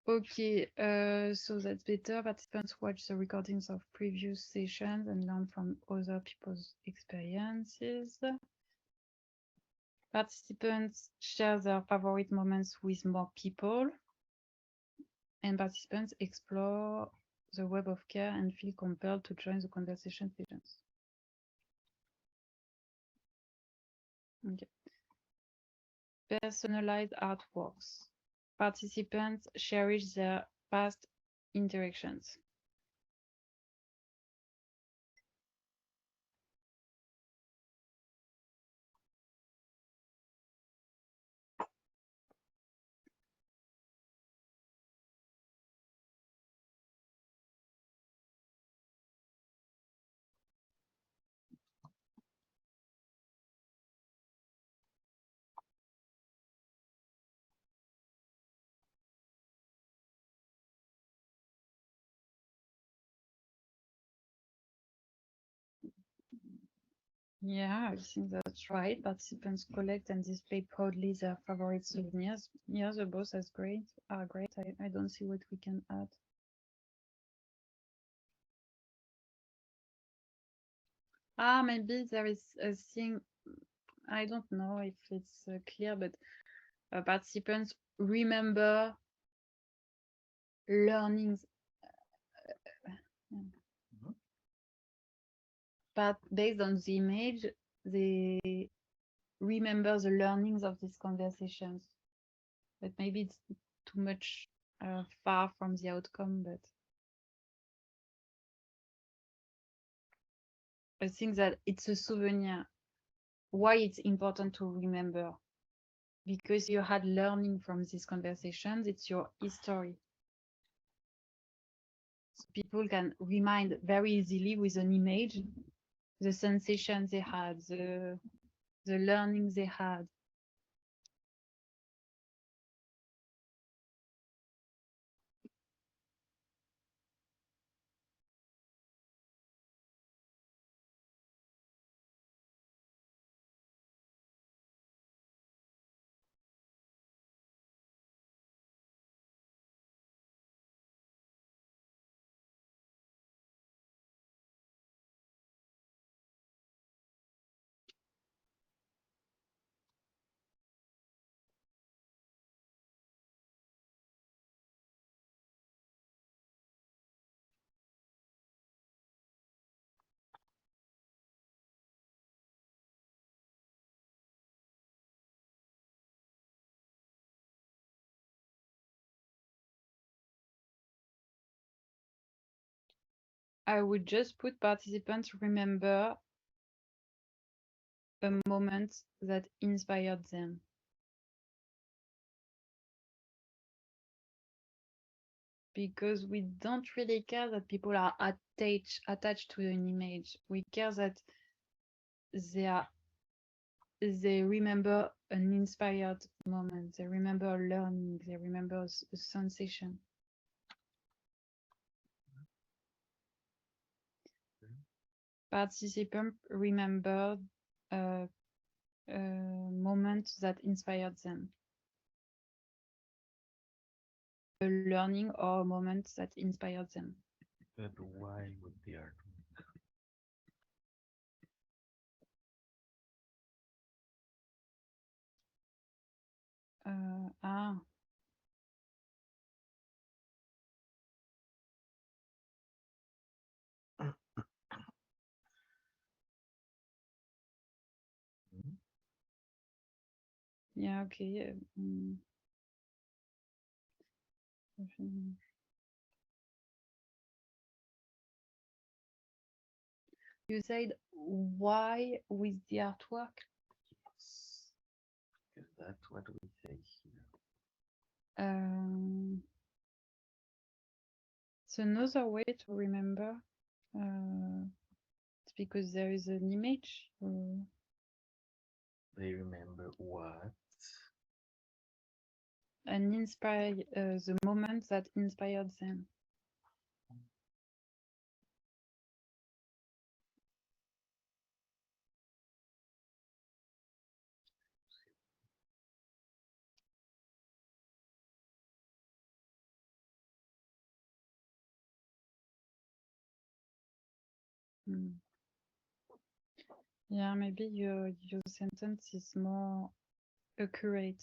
Okay, so that's better. Participants watch the recordings of previous sessions and learn from other people's experiences. Participants share their favorite moments with more people. And participants explore the web of care and feel compelled to join the conversation sessions. Okay. Personalized artworks. Participants cherish their past interactions. Yeah, I think that's right. Participants collect and display proudly their favorite souvenirs. Yeah, the both are great. I don't see what we can add. Maybe there is a thing, I don't know if it's clear, but participants remember learnings, but based on the image, they remember the learnings of these conversations. But maybe it's too much far from the outcome, but I think that it's a souvenir. Why it's important to remember? Because you had learning from these conversations, it's your history. So people can remind very easily with an image the sensations they had, the learnings they had. I would just put participants remember a moment that inspired them. Because we don't really care that people are attached to an image. We care that they remember an inspired moment. They remember a learning. They remember a sensation. Participant remembered a moment that inspired them. A learning or a moment that inspired them. But why would the art? Ah. Yeah, okay. You said why with the artwork? Yes. Because that's what we say here. It's another way to remember. It's because there is an image. They remember what? And inspire the moment that inspired them. Yeah, maybe your sentence is more accurate.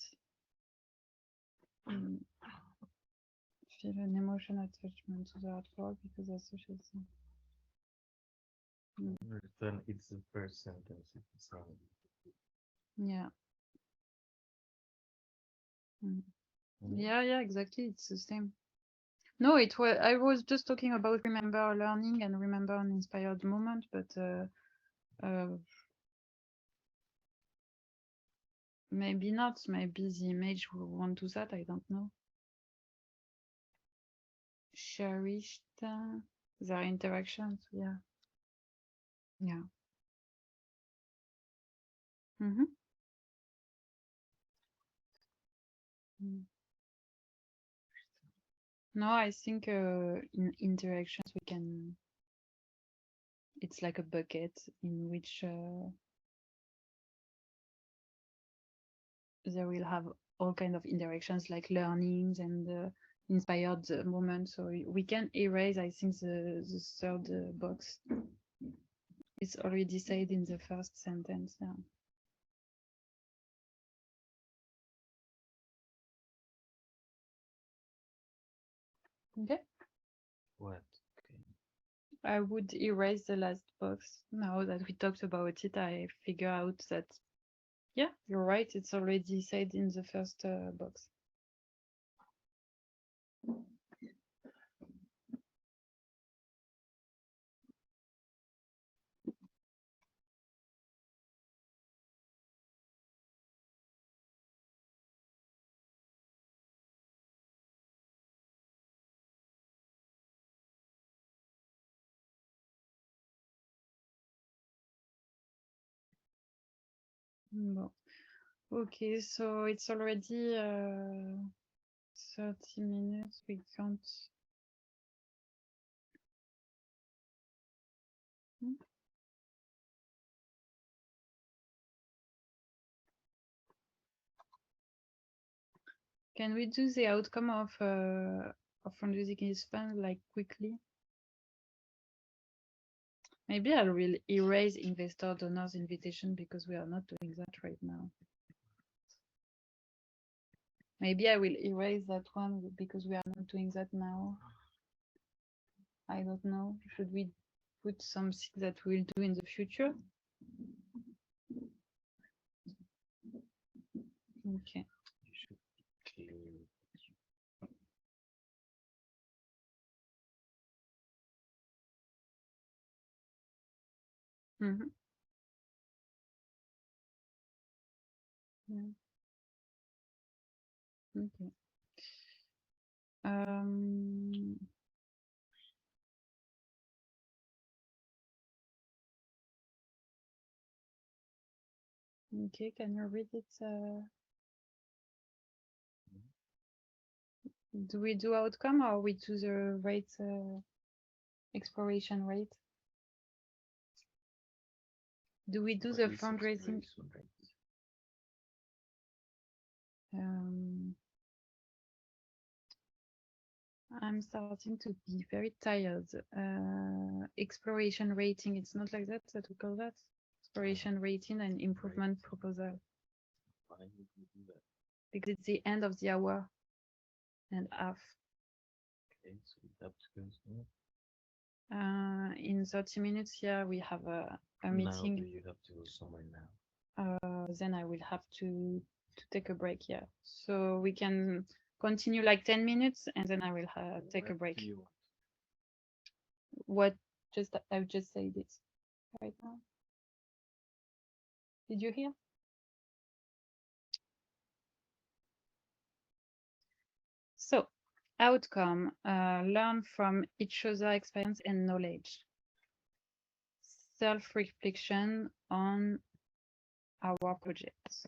Feel an emotional attachment to the artwork because associates them. Then it's the first sentence. It's not. Yeah. Yeah, exactly. It's the same. No, it was. I was just talking about remember a learning and remember an inspired moment, but maybe not. Maybe the image will want to that. I don't know. Cherished their interactions. Yeah. Yeah. No, I think in interactions we can. It's like a bucket in which they will have all kind of interactions like learnings and inspired moments. So we can erase, I think, the third box. It's already said in the first sentence. Yeah. Okay. What? Okay. I would erase the last box. Now that we talked about it, I figure out that, yeah, you're right. It's already said in the first box. Bon. Okay, so it's already 30 minutes. We can't. Can we do the outcome of fundraising is fun like quickly? Maybe I will erase investor donors invitation because we are not doing that right now. Maybe I will erase that one because we are not doing that now. I don't know. Should we put something that we'll do in the future? Okay. You should clean. Mhm. Yeah. Okay. Okay, can you read it? Do we do outcome or we do the rate, exploration rate? Do we do What the is fundraising? exploration rate? I'm starting to be very tired. Exploration rating, it's not like that we call that? Exploration rating and improvement proposal. Why would we do that? Because it's the end of the hour and half. Okay, so we have to go somewhere. In 30 minutes, yeah, we have a Now meeting. do you have to go somewhere now? Then I will have to take a break, yeah. So we can continue like 10 minutes and then I will take a What break. do you want? What I've just said it right now. Did you hear? So, outcome, learn from each other experience and knowledge. Self-reflection on our projects.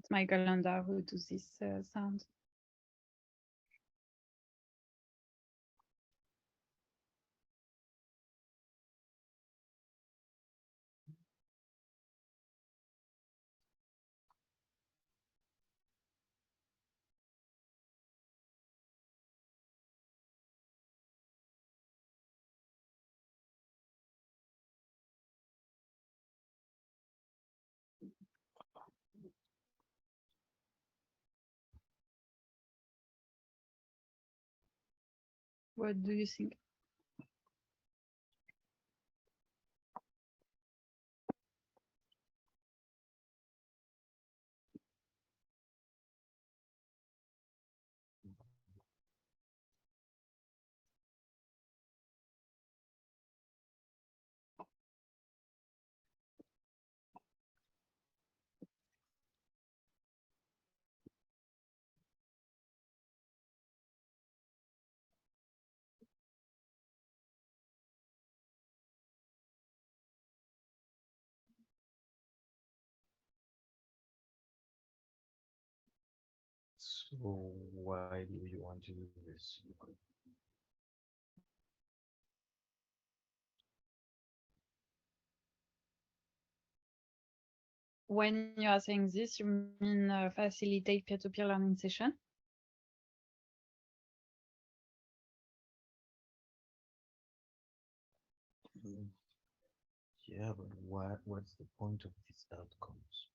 It's my calendar who does this sound. What do you think? So why do you want to do this? When you are saying this, you mean facilitate peer-to-peer learning session? Yeah, but what's the point of these outcomes?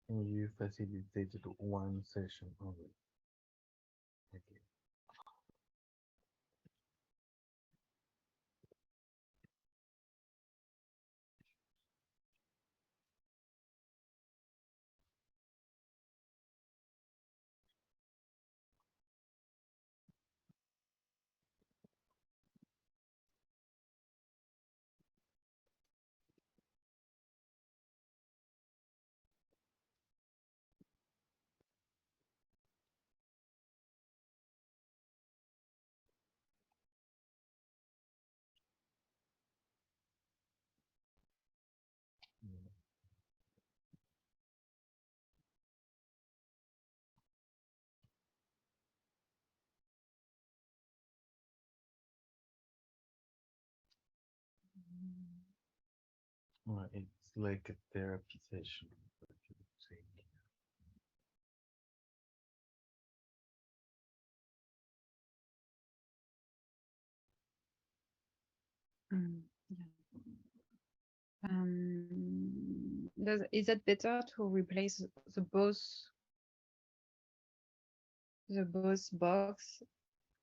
You facilitated one session only. Okay. Mm. It's like a therapy session, what you would say. Yeah. Is it better to replace the both box,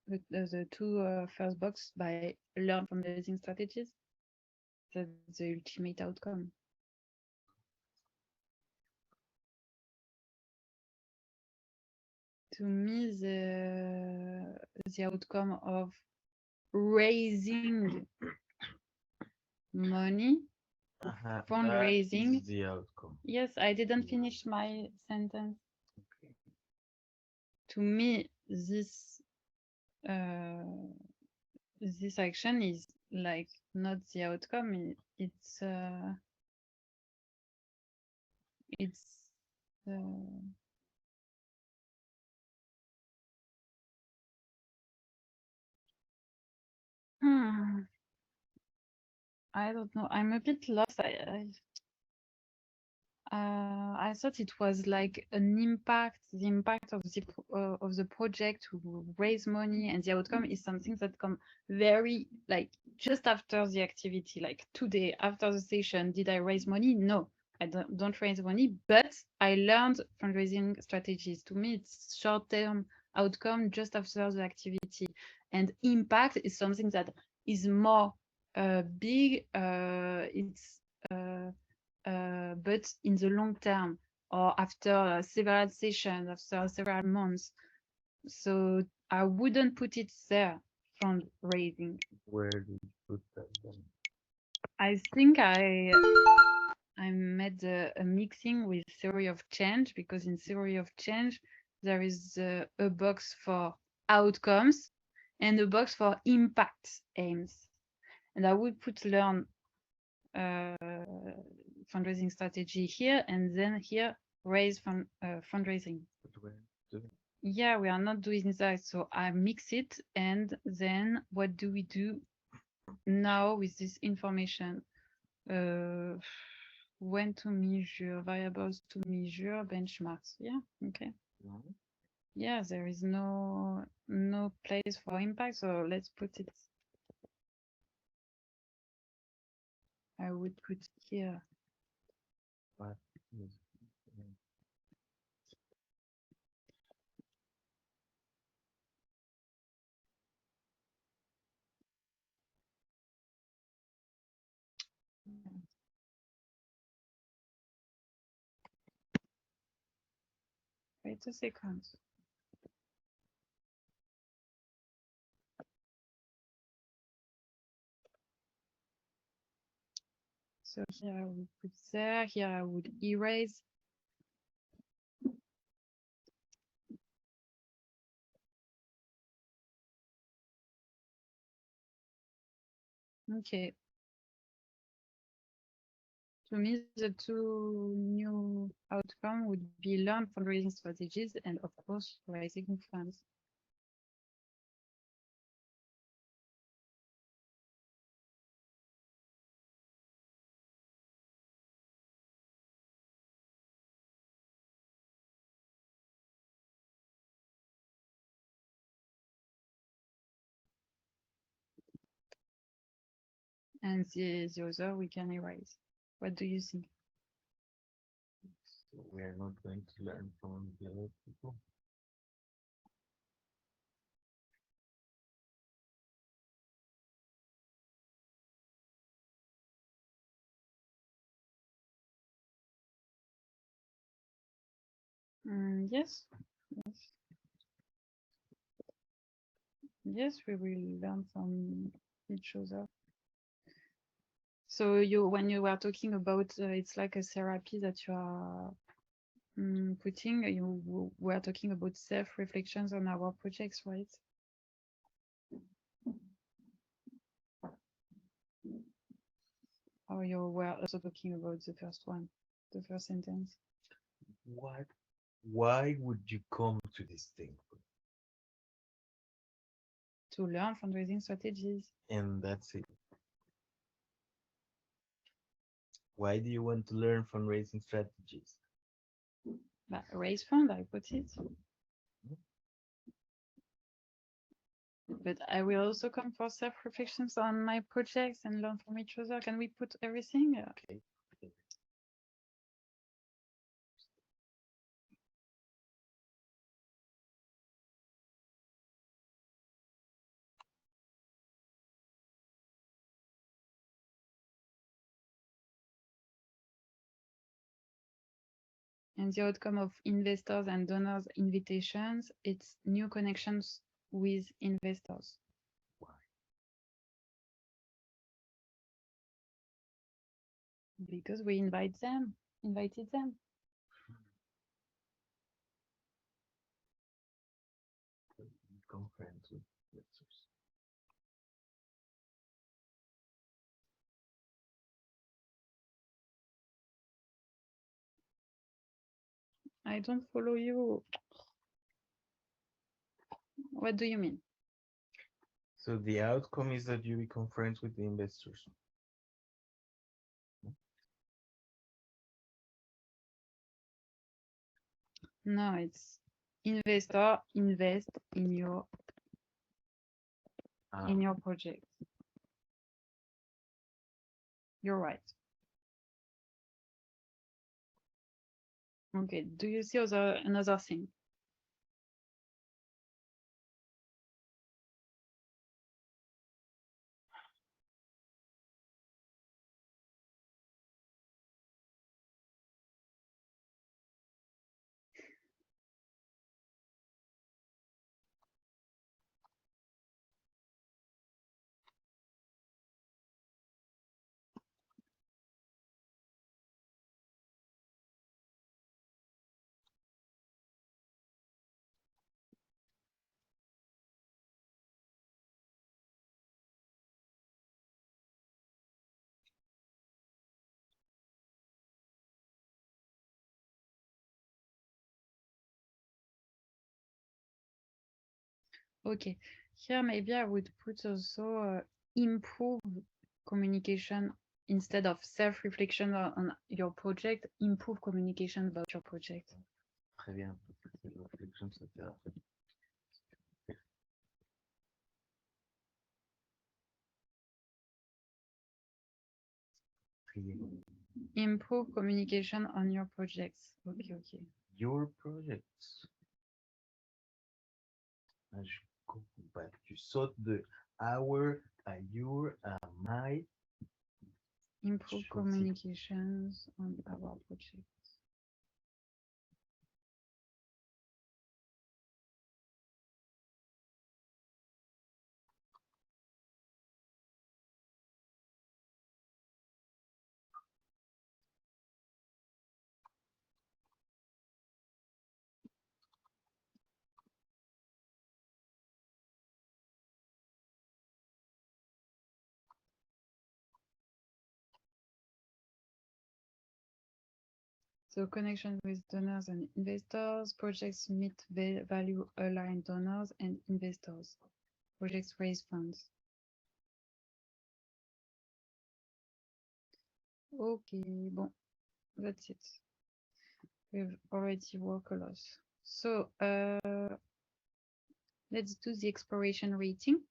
the two first box by learn fundraising strategies? That's the ultimate outcome. To me, the outcome of raising money, That fundraising. is the outcome. Yes, I didn't finish my sentence. Okay. To me, this action is like not the outcome. It's I don't know. I'm a bit lost. I thought it was like an impact, the impact of the project to raise money, and the outcome is something that come very like just after the activity, like today after the session. Did I raise money? No, I don't raise money, but I learned fundraising strategies. To me, it's short-term outcome just after the activity, and impact is something that is more big. It's but in the long term or after several sessions, after several months. So I wouldn't put it there, fundraising. Where do you put that then? I think I made a mixing with theory of change, because in theory of change, there is a box for outcomes and a box for impact aims. And I would put learn fundraising strategy here, and then here raise fundraising. But where do Yeah, we are not doing that, so I mix it, and then what do we do now with this information? When to measure, variables to measure, benchmarks. Yeah, okay. Mhm. Yeah, there is no place for impact, so let's put it. I would put here. What is Wait a second. So here I would put there, here I would erase. Okay. To me, the two new outcome would be learn fundraising strategies and of course raising funds. And the other we can erase. What do you think? So we are not going to learn from the other people. Yes. Yes. Yes, we will learn from each other. So when you were talking about it's like a therapy that you are putting, you were talking about self-reflections on our projects, right? Or you were also talking about the first one, the first sentence? Why would you come to this thing? To learn fundraising strategies. And that's it. Why do you want to learn fundraising strategies? Raise fund, I put it. But I will also come for self-reflections on my projects and learn from each other. Can we put everything? Okay. And the outcome of investors and donors invitations, it's new connections with investors. Why? Because we invited them. Become friends with investors. I don't follow you. What do you mean? So the outcome is that you become friends with the investors. No, it's investor invest in your Ah, project. You're right. Okay. Do you see another thing? Okay. Here, maybe I would put also improve communication instead of self-reflection on your project, improve communication about your project. très bien. C'est la réflexion, ça fait la- Très bien. Improve communication on your projects. Okay, okay. Your projects. Ah, je comprends pas. Tu sautes de our à your à my. Improve Choisis. communications on our projects. So connection with donors and investors, projects meet value aligned donors and investors. Projects raise funds. Okay, bon, that's it. We've already worked a lot. So let's do the exploration rating.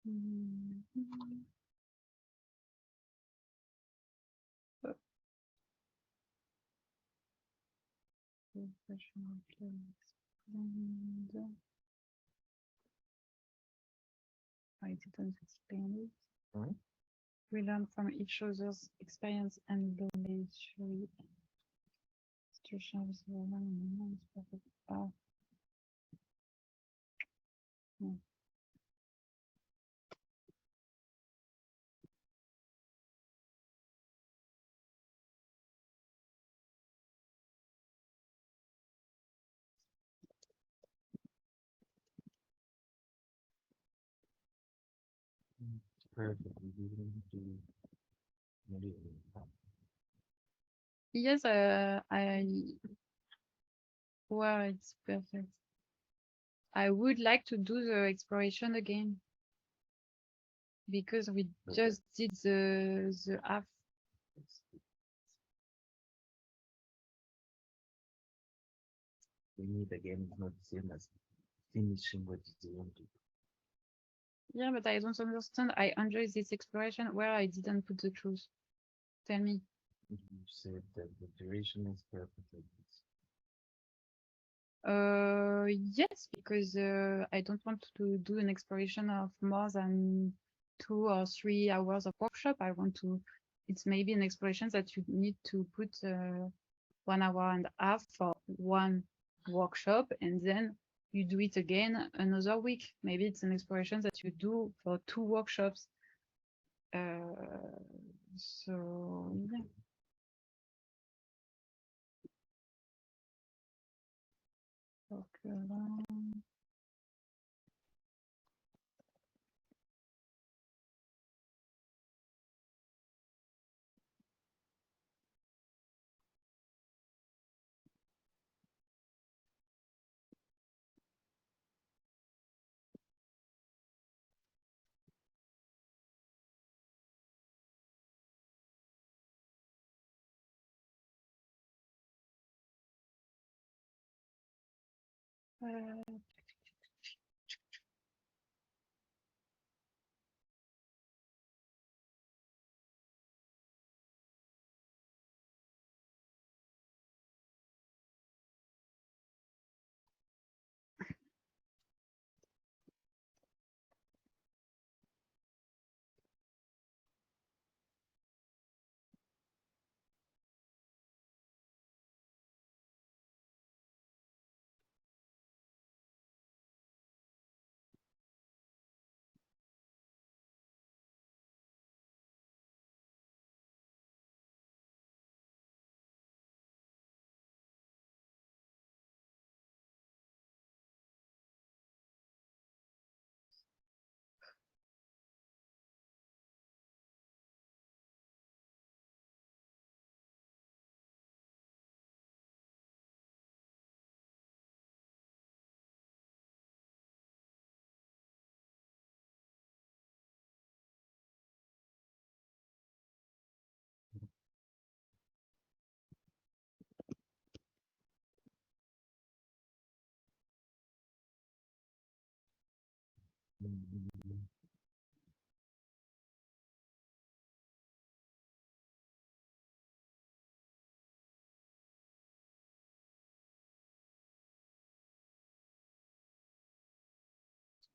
Mhm. Professional plans planned. I didn't explain it. Mhm. We learn from each other's experience and knowledge. Institutions. Oh. No. Perfect. We didn't do maybe- Yes, well, it's perfect. I would like to do the exploration again because we Okay. just did the half. We need again, it's not the same as finishing what you want to. Yeah, but I don't understand. I enjoy this exploration where I didn't put the clues. Tell me. You said that the duration is perfectly. Yes, because I don't want to do an exploration of more than 2 or 3 hours of workshop. I want to, it's maybe an exploration that you need to put 1 hour and a half for one workshop, and then you do it again another week. Maybe it's an exploration that you do for 2 workshops. So yeah. Okay.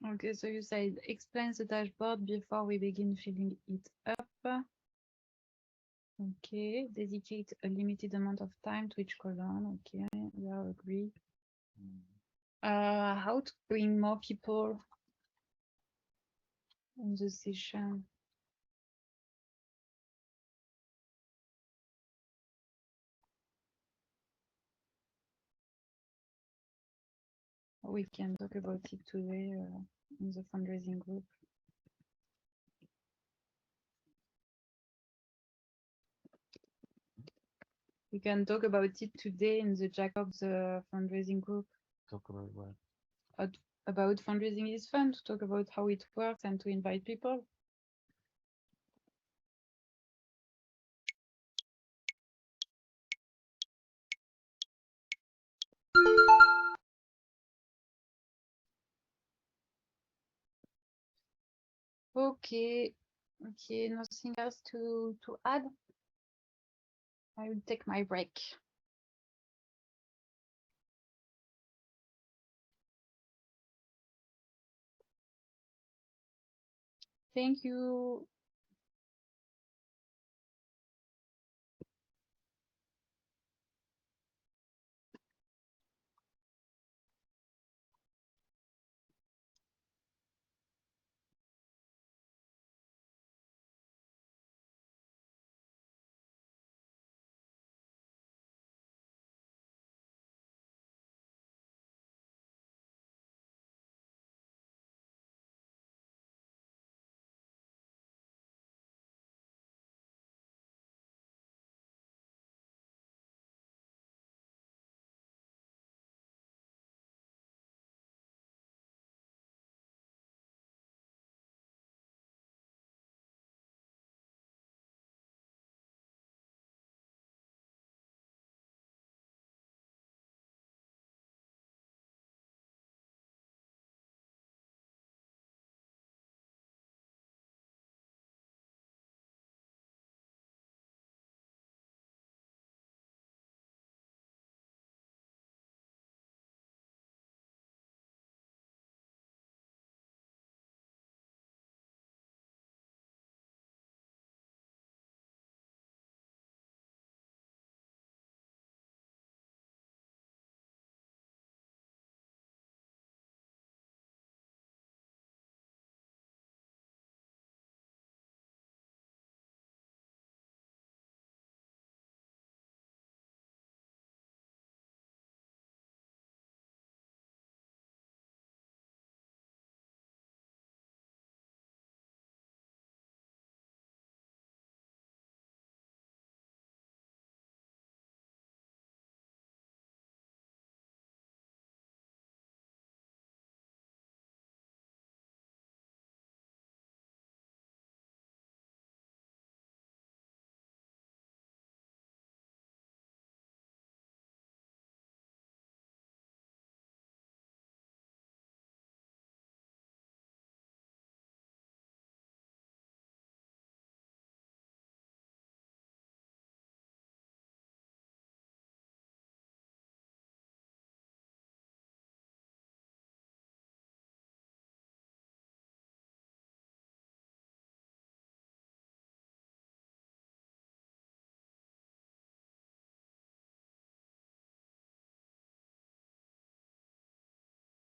Okay, so you said explain the dashboard before we begin filling it up. Okay, dedicate a limited amount of time to each column. Okay, we are agreed. How to bring more people in the session? We can talk about it today in the fundraising group. We can talk about it today in the Jacobs fundraising group. Talk about what? About fundraising is fun, to talk about how it works and to invite people. Okay, okay, nothing else to add. I will take my break. Thank you.